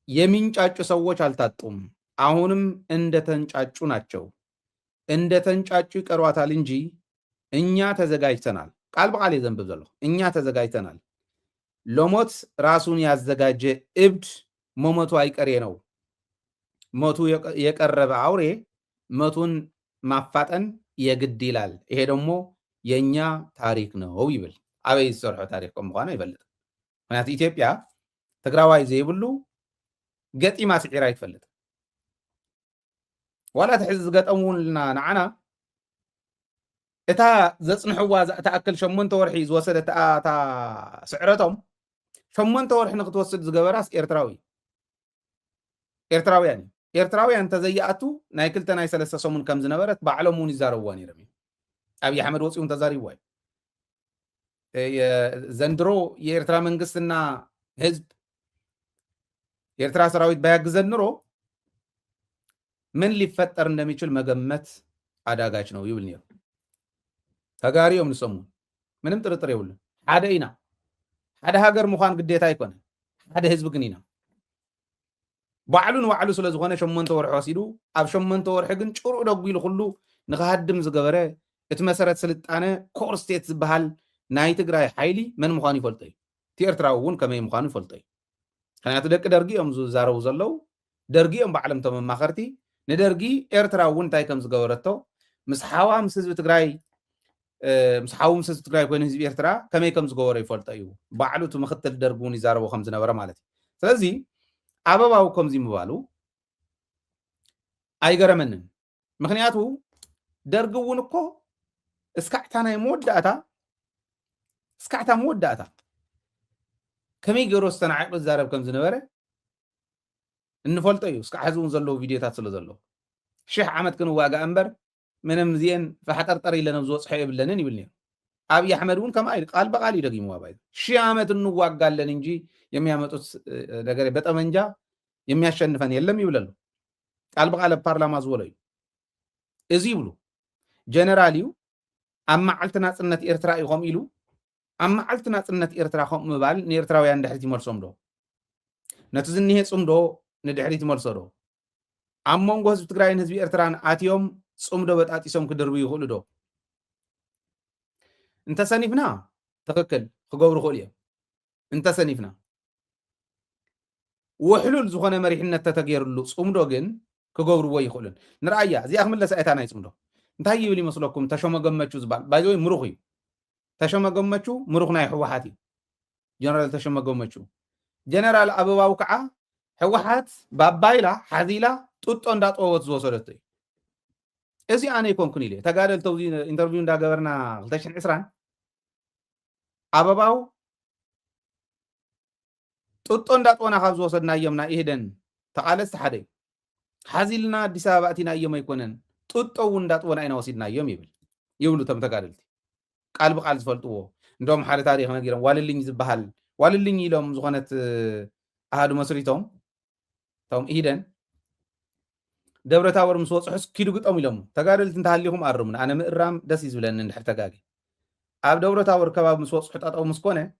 የሚንጫጩ ሰዎች አልታጡም። አሁንም እንደተንጫጩ ናቸው። እንደተንጫጩ ይቀርዋታል እንጂ እኛ ተዘጋጅተናል። ቃል በቃል የዘንብብ ዘሎ እኛ ተዘጋጅተናል። ለሞት ራሱን ያዘጋጀ እብድ መሞቱ አይቀሬ ነው። ሞቱ የቀረበ አውሬ ሞቱን ማፋጠን የግድ ይላል። ይሄ ደግሞ የኛ ታሪክ ነው ይብል። አበይ ዝሰርሖ ታሪክ ከም ምዃኑ ይፈልጥ። ምክንያቱ ኢትዮጵያ ትግራዋይ ዘይብሉ ገጢማ ስዒራ ይትፈልጥ። ዋላ ትሕዚ ዝገጠሙልና ንዓና እታ ዘፅንሕዋ ተኣክል 8 ወርሒ ዝወሰደት እታ ስዕረቶም 8 ወርሒ ንክትወስድ ዝገበራስ ኤርትራውያን ተዘይኣቱ ናይ 2 ናይ 3 ሰሙን ከም ዝነበረት ባዕሎም እውን ይዛረብዋ ነይሮም። ኣብይ ኣሕመድ ወፂኡን ተዛሪብዋ ዘንድሮ የኤርትራ መንግስትና ህዝብ የኤርትራ ሰራዊት ባያግዘን ኑሮ ምን ሊፈጠር እንደሚችል መገመት አዳጋች ነው ይብል ነይሩ። ተጋሪዮም ንሰሙ ምንም ጥርጥር የብሉን። ሓደ ኢና ሓደ ሃገር ምዃን ግዴታ ኣይኮነ ሓደ ህዝቢ ግን ኢና ባዕሉን ዋዕሉ ስለ ዝኾነ 8 ወርሒ ወሲዱ ኣብ 8 ወርሒ ግን ጭሩእ ደጉኢሉ ኩሉ ንኽሃድም ዝገበረ እቲ መሰረት ስልጣነ ኮር ስቴት ዝበሃል ናይ ትግራይ ሓይሊ መን ምዃኑ ይፈልጦ እዩ። እቲ ኤርትራ እውን ከመይ ምዃኑ ይፈልጦ እዩ። ምክንያቱ ደቂ ደርጊ እዮም ዝዛረቡ ዘለው። ደርጊ እዮም ባዕሎም ቶም መማኸርቲ ندرجي إرترا ونتاي كم زجورته مسحوا مسز بتجراي مسحوا مسز بتجراي كون هزب إرترا كم يكم زجور يفرط أيوه بعلو تمخت الدربوني زارو خمسة ورا مالتي سلزي أبا كم زي مبالو أي جرمنن مخنياتو درجو ونكو اسكعتنا يمود داتا اسكعتا مود داتا كم يجروس تنعقل زارب كم زنبره النفلت أيوه اسكع حزون زلوا فيديوهات سلو زلوا شيح عمد كانوا واقع أمبر من مزيان فحتر طري لنا بزوج صحيح بلنا يبلني أبي أحمدون كم قال بقالي دقي مواعيد شيء عمد إنه واقع لنا نجي يمي عمد دقري بتأمنجا يمي عشان فني يلم يبلله قال بقال بارلمان زولي إزيبلو جنراليو أما علتنا سنة إرتراء يقوم إلو أما علتنا سنة إرتراء خم مبال نيرتراء عند حرتي مرسوم دو نتزنيه صم دو ندحرتي مرسو أما نقول بتقرأين هذي إرتران آتيوم صم دو بتأتي صم كدربي يقول دو أنت سنيفنا تككل خجور خوليا أنت سنيفنا وحلول زخانة مريحنا تتغير اللو صم دو جن كجور ويا يقولن نرأيه زي أخمل لسأتانا يصم دو أنت هاي يولي مسلوكم تشوما جمّتشو زبال بايدوي مروخي تشوما جمّتشو مروخنا يحوحاتي جنرال تشوما جمّتشو جنرال أبو باوكعة حوحات بابايلا حذيلا تطون دات أوت زوصلتي إزي أنا يكون كنيلي تقارل توزين انترفيون دا قبرنا غلطشن إسران أبو باو تطون دات وانا خاب زوصلنا يمنا إهدن تقالس تحدي حذيلنا ديساباتنا يما يكونن تطون دات وانا إنا وسيدنا يوم يبلو تم تقارلتي قال بقال زفلتوه ندوم حالة تاريخ نجيرم واللي يزبحال واللي يلوم زغنت أهادو مصريتهم توم إيدن دبرة تاور مسوس حس كيلو قط أميلهم تقارلت انتهاليهم أرمنا أنا مقرام دسيز بلن نحر تقاقي أب دبرة تاور كباب مسوس حتى أو مسكونة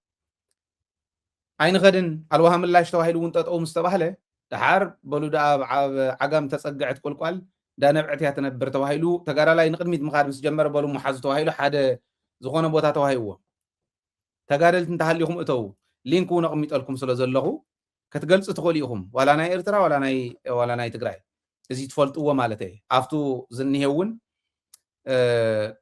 عين غدن الوهم الله اشتوى هيلو وانت أو مستبحله تحار بلو دا عقام تسقعت كل قال دا نبعتها تنبر توهيلو تقارا لا ينقدميت مخار مسجمر بلو محاز توهيلو حدا زغونه بوتا توهيو تقارلت انتهاليهم اتو لينكو نقميت لكم سلازلغو كتقلص تخوليهم ولا ناي إرترا ولا ناي تقراي ازي تفلطوا مالتي افتو زنيهون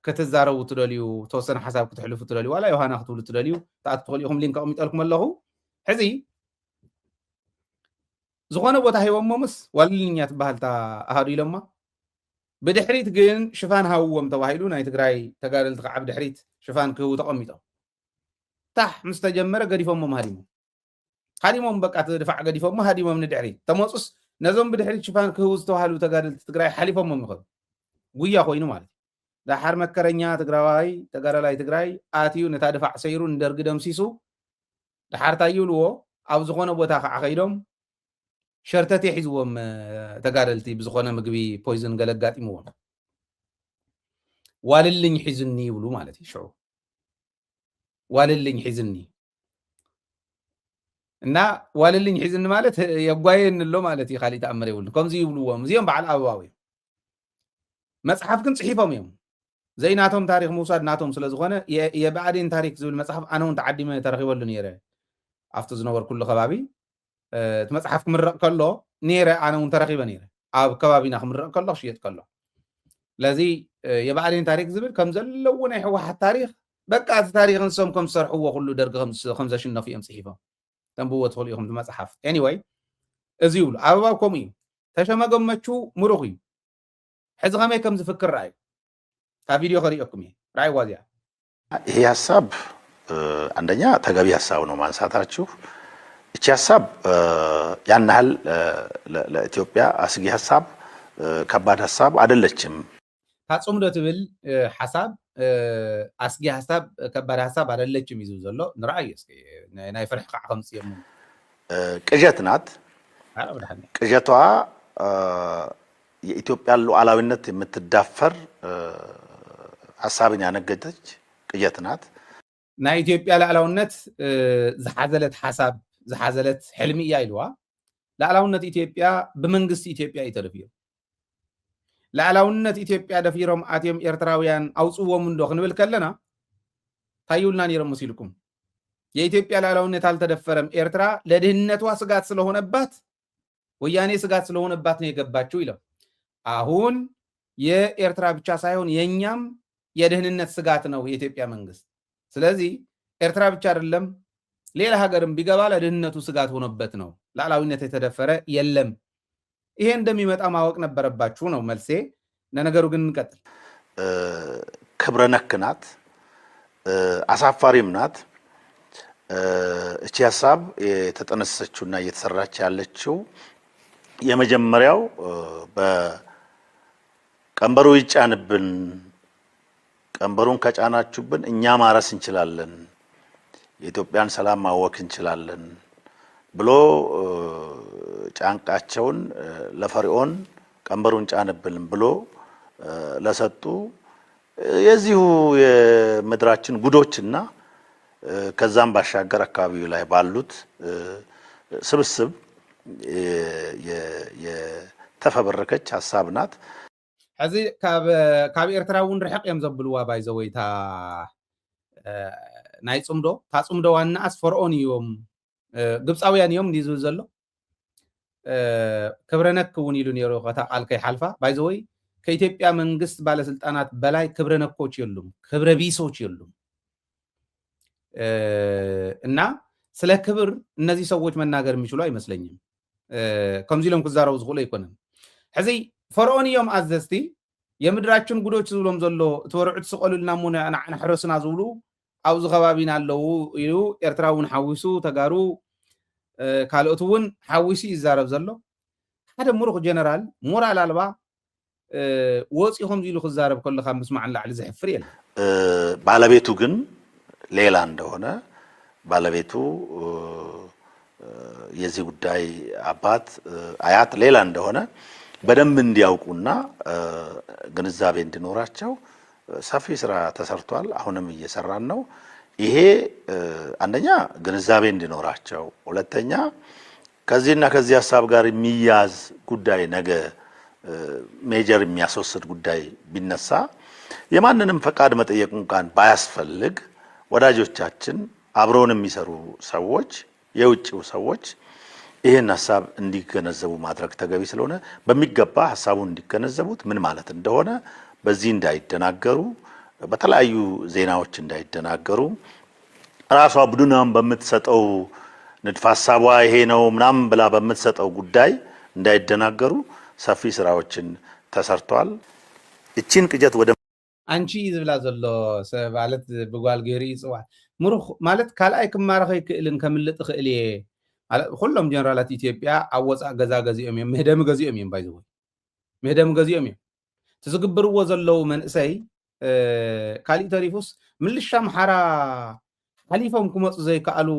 كتزارو تدليو توسن حساب كتحلفو تدليو ولا يوهانا خطولو تدليو تاعت تخوليهم لينك قميت لكم اللهو حزي زغونه بوتا هيوم ممس واللينيات بحالتا اهادو لما بدحريت جن شفان هاوم توهيلو ناي تقراي تقارلت قعب دحريت شفان كهو تقميتو تح مستجمر قريفهم مهاريمو هاديمهم بقى تدفع قديفهم هاديمهم من دحري تموصص نزوم بدحري شفان كهوز توهالو تقارل تقراي حليفهم مخد ويا خوينو مالت دا حر مكرنيا تقراي تقرالاي تقراي اتيو نتا دفع سيرو ندرق دمسيسو دا حر تايولو اب زخونه بوتا خايدوم شرتتي حزوم تقارلتي بزخونه مغبي بويزن غلغاطيمو واللين حزني يبلو مالتي شعو واللين حزني እና ዋልልኝ ሒዝን ማለት የጓየን ሎ ማለት ይኻሊ ተአምር ይውል ከምዚ ይብልዎም እዚኦም በዓል አበባዊ መጽሐፍ ግን ጽሒፎም እዮም ዘይናቶም ታሪክ ምውሳድ ናቶም ስለ ዝኾነ የብአዴን ታሪክ ዝብል መጽሐፍ ኣነ እውን ተዓዲመ ተረኺበሉ ነይረ ኣብቲ ዝነበር ኩሉ ከባቢ እቲ መጽሐፍ ክምረቕ ከሎ ነይረ ኣነ እውን ተረኺበ ነይረ ኣብ ከባቢና ክምረቕ ከሎ ክሽየጥ ከሎ ለዚ የብአዴን ታሪክ ዝብል ከም ዘለዎ ናይ ሕወሓት ታሪክ በቃ እቲ ታሪክ ንሶም ከም ዝሰርሕዎ ኩሉ ደርጊ ከም ዘሽነፉ እዮም ጽሒፎም تنبوه تخليهم المصحف anyway ازيول أبابكم إيه تشمعهم مشوا مروقي حزقامي كم زفكر رأي فيديو خريجكم إيه رأي واضح هي حساب عندنا تجابي حساب نومان ساترشوا إيش حساب يعني هل لإثيوبيا أسجي حساب كبار حساب عدلتشم هاتسوم ده تقول حساب أسجي حساب كبار حساب عدلتشم يزوجله نرأيس ناي فرح خمس يوم كجاتنات كجاتوا የኢትዮጵያ ሉዓላዊነት የምትዳፈር ሐሳብን ያነገደች ቅየት ናት ናይ ኢትዮጵያ ሉዓላዊነት ዝሓዘለት ሐሳብ ዝሓዘለት ሕልሚ እያ ኢልዋ ሉዓላዊነት ኢትዮጵያ ብመንግስቲ ኢትዮጵያ ይተደፊሩ ሉዓላዊነት ኢትዮጵያ ደፊሮም ኣትዮም ኤርትራውያን ኣውፅዎም እንዶ ክንብል ከለና ታዩልና ነይሮም ሲልኩም የኢትዮጵያ ሉዓላዊነት አልተደፈረም ኤርትራ ለድህነቷ ስጋት ስለሆነባት ወያኔ ስጋት ስለሆነባት ነው የገባችው ይለው አሁን የኤርትራ ብቻ ሳይሆን የኛም የደህንነት ስጋት ነው የኢትዮጵያ መንግስት። ስለዚህ ኤርትራ ብቻ አይደለም ሌላ ሀገርም ቢገባ ለደህንነቱ ስጋት ሆኖበት ነው። ሉዓላዊነት የተደፈረ የለም። ይሄ እንደሚመጣ ማወቅ ነበረባችሁ ነው መልሴ። ለነገሩ ግን እንቀጥል። ክብረ ነክ ናት፣ አሳፋሪም ናት። እቺ ሐሳብ የተጠነሰሰችውና እየተሰራች ያለችው የመጀመሪያው በቀንበሩ ይጫንብን፣ ቀንበሩን ከጫናችሁብን እኛ ማረስ እንችላለን፣ የኢትዮጵያን ሰላም ማወክ እንችላለን ብሎ ጫንቃቸውን ለፈርዖን ቀንበሩን ጫንብን ብሎ ለሰጡ የዚሁ የምድራችን ጉዶችና ከዛም ባሻገር አካባቢው ላይ ባሉት ስብስብ የተፈበረከች ሐሳብ ናት። እዚ ካብ ኤርትራ እውን ርሕቅ እዮም ዘብልዋ ባይዘወይታ ናይ ጽምዶ ታጽምዶ ዋናስ ፈርዖን እዮም ግብፃውያን እዮም እንዲህ ዝብል ዘሎ ክብረነክ እውን ኢሉ ነይሩ ከታ ቃል ከይሓልፋ ባይዘወይ ከኢትዮጵያ መንግስት ባለስልጣናት በላይ ክብረነኮች የሉም፣ ክብረ ቢሶች የሉም። እና ስለ ክብር እነዚህ ሰዎች መናገር የሚችሉ አይመስለኝም። ከምዚ ኢሎም ክዛረቡ ዝኽእሉ አይኮነን። ሕዚ ፈርዖን እዮም አዘዝቲ የምድራችን ጉዶች ዝብሎም ዘሎ እትወርዑ ትስቀሉልና እሞ ንዓና ሕረስና ዝብሉ ኣብዚ ከባቢና ኣለዉ ኢሉ ኤርትራ እውን ሓዊሱ ተጋሩ ካልኦት እውን ሓዊሱ ይዛረብ ዘሎ ሓደ ሙሩኽ ጀነራል ሞራል አልባ ወፂኦም ኢሉ ክዛረብ ከለካ ምስማዕን ላዕሊ ዝሕፍር የለ። ባለቤቱ ግን ሌላ እንደሆነ ባለቤቱ የዚህ ጉዳይ አባት አያት ሌላ እንደሆነ በደንብ እንዲያውቁና ግንዛቤ እንዲኖራቸው ሰፊ ስራ ተሰርቷል። አሁንም እየሰራን ነው። ይሄ አንደኛ ግንዛቤ እንዲኖራቸው፣ ሁለተኛ ከዚህና ከዚህ ሐሳብ ጋር የሚያዝ ጉዳይ ነገ ሜጀር የሚያስወስድ ጉዳይ ቢነሳ የማንንም ፈቃድ መጠየቅ እንኳን ባያስፈልግ ወዳጆቻችን አብረውን የሚሰሩ ሰዎች የውጭው ሰዎች ይሄን ሐሳብ እንዲገነዘቡ ማድረግ ተገቢ ስለሆነ በሚገባ ሐሳቡን እንዲገነዘቡት ምን ማለት እንደሆነ በዚህ እንዳይደናገሩ በተለያዩ ዜናዎች እንዳይደናገሩ ራሷ ቡድናም በምትሰጠው ንድፈ ሐሳቧ ይሄ ነው ምናምን ብላ በምትሰጠው ጉዳይ እንዳይደናገሩ ሰፊ ስራዎችን ተሰርቷል። እቺን ቅጀት ወደ አንቺ ዝብላ ዘሎ ማለት ብጓል ገይሪ ይጽዋዕ ሙሩኽ ማለት ካልኣይ ክማረኸ ይክእልን ከምልጥ ክእል እየ ኩሎም ጀነራላት ኢትዮጵያ ኣብ ወፃእ ገዛ ገዚኦም እዮም ምህደም ገዚኦም እዮም ባይዘው ምህደም ገዚኦም እዮም ትዝግብርዎ ዘለው መንእሰይ ካሊእ ተሪፉስ ምልሻ ምሓራ ሓሊፎም ክመፁ ዘይከኣሉ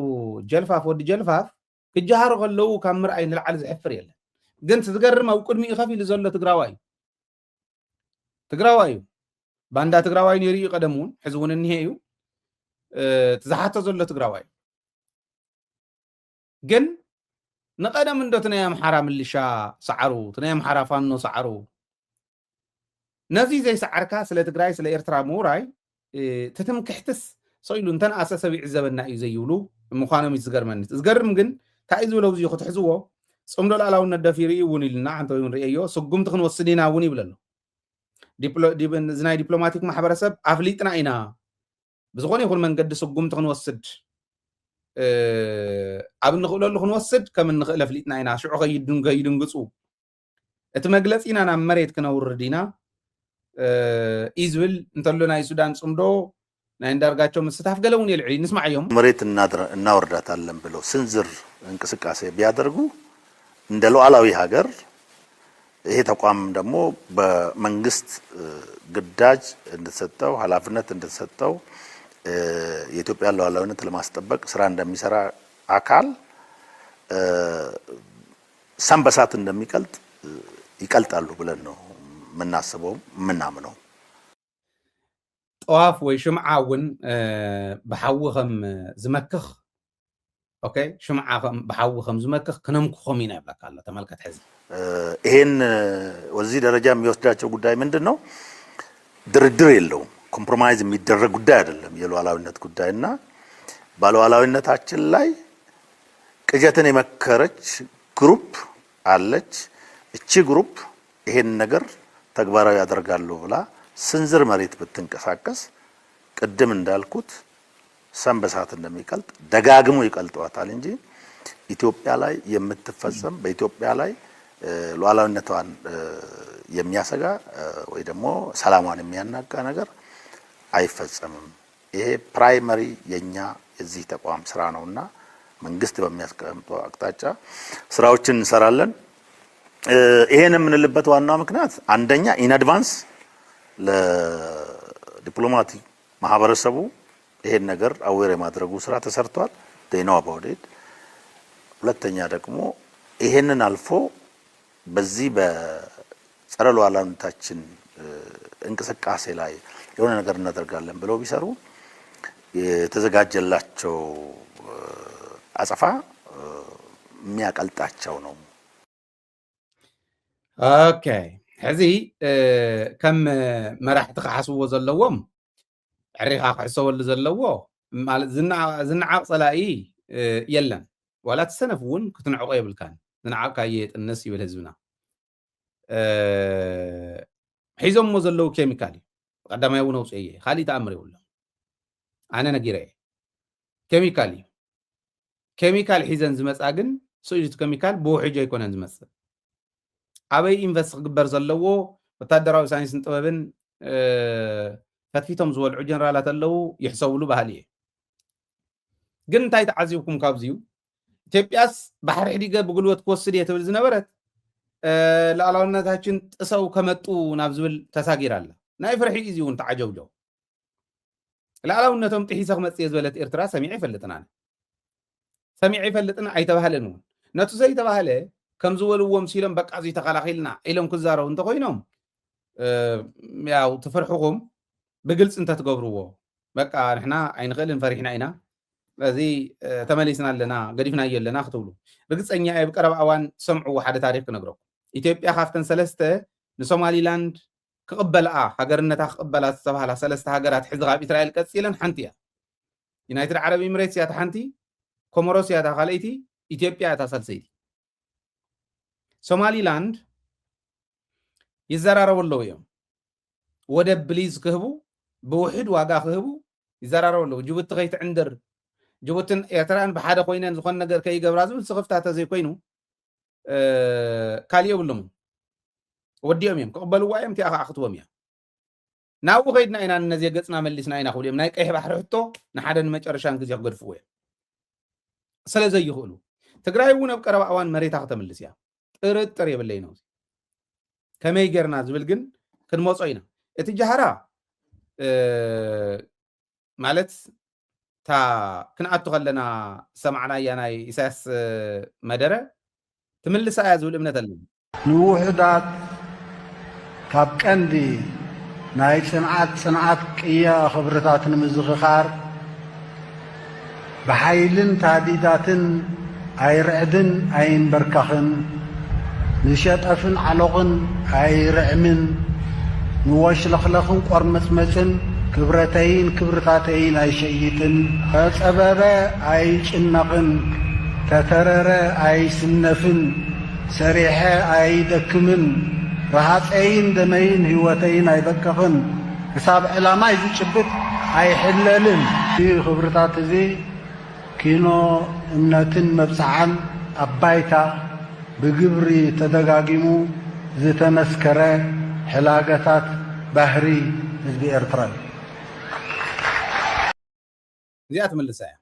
ጀልፋፍ ወዲ ጀልፋፍ ክጀሃሩ ከለው ካብ ምርኣይ ንላዕሊ ዝሕፍር የለን። ግን ትዝገርም ኣብ ቅድሚኡ ከፍ ኢሉ ዘሎ ትግራዋይ እዩ ባንዳ ትግራዋይ ነይሩ ቀደም እውን ሕዚ እውን እኒሄ እዩ ትዝሓቶ ዘሎ ትግራዋይ ግን ንቀደም እንዶት ናይ ኣምሓራ ምልሻ ሰዓሩ ናይ ኣምሓራ ፋኖ ሰዓሩ ነዚ ዘይሰዓርካ ስለ ትግራይ ስለ ኤርትራ ምውራይ ትትምክሕትስ ሰኢሉ እንተንኣሰ ሰብ ይዕዘበና እዩ ዘይብሉ ምዃኖም ዝገርመኒ ዝገርም ግን እንታይ ዝብለው እዚ ክትሕዝዎ ጽምዶ ሉዓላውነት ደፊሩ እውን ኢልና ሓንቲ ወይ ንርእዮ ስጉምቲ ክንወስድ ኢና እውን ይብል ኣሎ። ናይ ዲፕሎማቲክ ማሕበረሰብ ኣፍሊጥና ኢና ብዝኾነ ይኹን መንገዲ ስጉምቲ ክንወስድ ኣብ እንኽእለሉ ክንወስድ ከም እንኽእል ኣፍሊጥና ኢና ሽዑ ከይድንግፁ እቲ መግለፂ ኢና ናብ መሬት ክነውርድ ኢና እዩ ዝብል እንተሎ ናይ ሱዳን ጽምዶ ናይ እንዳርጋቸው ምስታፍ ገለ እውን የልዕል ንስማዕ እዮም መሬት እናወርዳታለን ብለው ስንዝር እንቅስቃሴ ቢያደርጉ እንደ ሉዓላዊ ሀገር ይሄ ተቋም ደግሞ በመንግስት ግዳጅ እንደተሰጠው ኃላፊነት እንደተሰጠው የኢትዮጵያ ሉዓላዊነት ለማስጠበቅ ስራ እንደሚሰራ አካል ሰንበሳት እንደሚቀልጥ ይቀልጣሉ ብለን ነው ምናስበው ምናምነው። ጠዋፍ ወይ ሽምዓ እውን ብሓዊ ከም ዝመክኽ ኦኬ ሽምዓ ብሓዊ ከም ዝመክኽ ክነምክኾም ኢና ይብለካ ኣሎ። ተመልከት ሕዚ ይሄን ወዚህ ደረጃ የሚወስዳቸው ጉዳይ ምንድን ነው? ድርድር የለውም። ኮምፕሮማይዝ የሚደረግ ጉዳይ አይደለም። የሉዓላዊነት ጉዳይና በሉዓላዊነታችን ላይ ቅጀትን የመከረች ግሩፕ አለች። እቺ ግሩፕ ይሄን ነገር ተግባራዊ ያደርጋለሁ ብላ ስንዝር መሬት ብትንቀሳቀስ ቅድም እንዳልኩት ሰንበሳት እንደሚቀልጥ ደጋግሞ ይቀልጧታል እንጂ ኢትዮጵያ ላይ የምትፈጸም በኢትዮጵያ ላይ ሉዓላዊነቷን የሚያሰጋ ወይ ደግሞ ሰላሟን የሚያናጋ ነገር አይፈጸምም። ይሄ ፕራይመሪ የኛ የዚህ ተቋም ስራ ነውና መንግስት በሚያስቀምጠው አቅጣጫ ስራዎችን እንሰራለን። ይሄን የምንልበት ዋናው ምክንያት አንደኛ ኢን አድቫንስ ለዲፕሎማቲክ ማህበረሰቡ ይሄን ነገር አዌር የማድረጉ ስራ ተሰርቷል። they know about it። ሁለተኛ ደግሞ ይሄንን አልፎ በዚህ በጸረ ሉዓላዊነታችን እንቅስቃሴ ላይ የሆነ ነገር እናደርጋለን ብለው ቢሰሩ የተዘጋጀላቸው አጸፋ የሚያቀልጣቸው ነው። ኦኬ ሕዚ ከም መራሕቲ ክሓስብዎ ዘለዎም ዕሪኻ ክሕሰበሉ ዘለዎ ማለት ዝነዓቕ ጸላኢ የለን ዋላ ትሰነፍ እውን ክትንዕቆ የብልካን ዝነዓቕካ የጥንስ ይብል ህዝብና ሒዞምዎ ዘለዉ ኬሚካል ቀዳማይ እውን ኣውፅአ እየ ካሊእ ተኣምር የብሎ ኣነ ነጊረ እየ ኬሚካል እዩ ኬሚካል ሒዘን ዝመፃ ግን ስእጁት ኬሚካል ብውሕጅ ኣይኮነን ዝመፅእ ኣበይ ኢንቨስት ክግበር ዘለዎ ወታደራዊ ሳይንስን ጥበብን ፈትፊቶም ዝበልዑ ጀነራላት ኣለው ይሕሰብሉ ባህሊ እየ ግን እንታይ ተዓዚብኩም ካብዚዩ ኢትዮጵያስ ባሕሪ ሕዲገ ብጉልበት ክወስድ እየ ትብል ዝነበረት ሉዓላዊነታችን ጥሰው ከመጡ ናብ ዝብል ተሳጊራ ኣላ ናይ ፍርሒ እዚ እውን ተዓጀብጆ ሉዓላዊነቶም ጥሒሰ ክመፅእ እየ ዝበለት ኤርትራ ሰሚዐ ይፈልጥና ሰሚዐ ይፈልጥና ኣይተባህለን እውን ነቱ ዘይተባህለ ከም ዝበልዎም ሲሎም በቃ እዚ ተኸላኺልና ኢሎም ክዛረቡ እንተኮይኖም ያው ትፍርሕኹም ብግልጽ እንተትገብርዎ በቃ ንሕና ኣይንኽእልን ፈሪሕና ኢና ስለዚ ተመሊስና ኣለና ገዲፍና የለና ክትብሉ ርግፀኛ እየ ብቀረባ እዋን ሰምዑ ሓደ ታሪክ ክነግረኩም ኢትዮጵያ ካብተን ሰለስተ ንሶማሊላንድ ክቕበልኣ ሃገርነታ ክቕበላ ዝተባሃላ ሰለስተ ሃገራት ሕዚ ካብ እስራኤል ቀፂለን ሓንቲ እያ ዩናይትድ ዓረብ ኤሚሬትስ እያ ሓንቲ ኮሞሮስ እያ ካልአይቲ ኢትዮጵያ እያ ሳልሰይቲ ሶማሊላንድ ይዘራረቡ ኣለዉ እዮም ወደብ ብሊዝ ክህቡ ብውሕድ ዋጋ ክህቡ ይዘራረቡ ኣለዉ ጅቡቲ ከይትዕንድር ጅቡትን ኤርትራን ብሓደ ኮይነን ዝኾነ ነገር ከይገብራ ዝብል ስኽፍታተ ዘይኮይኑ ካሊእ የብሎም ወዲኦም እዮም ክቕበልዋ እዮም እቲኣ ከዓ ክትቦም እያ ናብኡ ከይድና ኢና ነዚ ገፅና መሊስና ኢና ክብሉ እዮም ናይ ቀይሕ ባሕሪ ሕቶ ንሓደ ንመጨረሻን ግዜ ክገድፍዎ እዮም ስለ ዘይኽእሉ ትግራይ እውን ኣብ ቀረባ እዋን መሬታ ክተምልስ እያ ጥርጥር የብለይ ነው ከመይ ጌርና ዝብል ግን ክንመፆ ኢና እቲ ጃሃራ ማለት ታ ክንኣቱ ከለና ሰማዕናያ ናይ ኢሳያስ መደረ ትምልሳ እያ ዝብል እምነት ኣለኒ ንውሕዳት ካብ ቀንዲ ናይ ጽንዓት ቅያ ኽብርታት ንምዝኽኻር ብሓይልን ታዲዳትን ኣይርዕድን ኣይንበርካኽን ንሸጠፍን ዓሎቕን ኣይርዕምን ንወሽለኽለኽን ቆርመፅመፅን ክብረተይን ክብርታተይን ኣይሸይጥን ተጸበበ ኣይጭነቕን ተተረረ ኣይስነፍን ሰሪሐ ኣይደክምን ረሃፀይን ደመይን ህይወተይን ኣይበከኽን ክሳብ ዕላማይ ዝጭብጥ ኣይሕለልን ይህ ክብርታት እዚ ኪኖ እምነትን መብፅዓን ኣባይታ ብግብሪ ተደጋጊሙ ዝተመስከረ ሕላገታት ባህሪ ህዝቢ ኤርትራ እዩ እዚኣ ትምልሳ እያ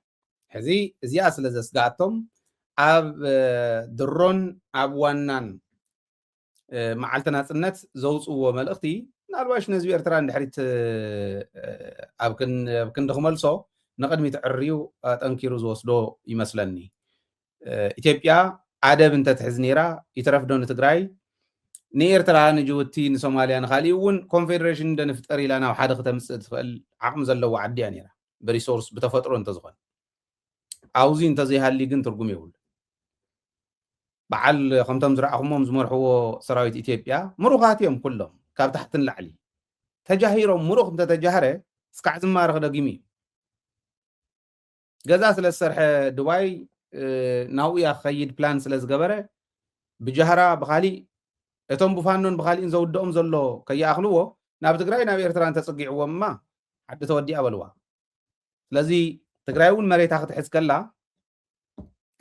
ሕዚ እዚኣ ስለ ዘስጋኣቶም ኣብ ድሮን ኣብ ዋናን መዓልቲ ናፅነት ዘውፅዎ መልእኽቲ ምናልባሽ ንህዝቢ ኤርትራ እንድሕሪት ኣብ ክንዲ ክመልሶ ንቅድሚት ዕርዩ ጠንኪሩ ዝወስዶ ይመስለኒ ኢትዮጵያ ኣደብ እንተትሕዝ ነይራ ይትረፍዶ ንትግራይ ንኤርትራ ንጅቡቲ ንሶማልያ ንካሊእ እውን ኮንፌደሬሽን እንደንፍጠር ኢላ ናብ ሓደ ክተምፅእ ትኽእል ዓቕሚ ዘለዎ ዓዲ እያ ነይራ ብሪሶርስ ብተፈጥሮ እንተዝኾነ ኣብዚ እንተዘይሃሊ ግን ትርጉም የብሉ በዓል ከምቶም ዝረኣኹሞም ዝመርሕዎ ሰራዊት ኢትዮጵያ ምሩኻት እዮም ኩሎም ካብ ታሕትን ላዕሊ ተጃሂሮም ምሩኽ እንተተጃህረ እስካዕ ዝማረ ክደጊሙ እዩ ገዛ ስለ ዝሰርሐ ዱባይ ናብኡ እያ ክኸይድ ፕላን ስለ ዝገበረ ብጃህራ ብካሊእ እቶም ብፋኖን ብኻሊእን ዘውድኦም ዘሎ ከይኣኽልዎ ናብ ትግራይ ናብ ኤርትራ እንተፀጊዕዎምማ ዓዲ ተወዲኣ በልዋ ስለዚ ትግራይ እውን መሬታ ክትሕዝ ከላ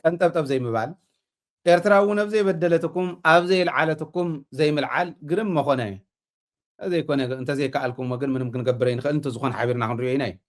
ቀንጠብጠብ ዘይምባል ኤርትራ እውን ኣብ ዘይበደለትኩም ኣብ ዘይልዓለትኩም ዘይምልዓል ግርም መኾነ ዘይኮነ እንተዘይከኣልኩም ግን ምንም ክንገብረ ይንኽእል እንተዝኾነ ሓቢርና ክንሪኦ ኢና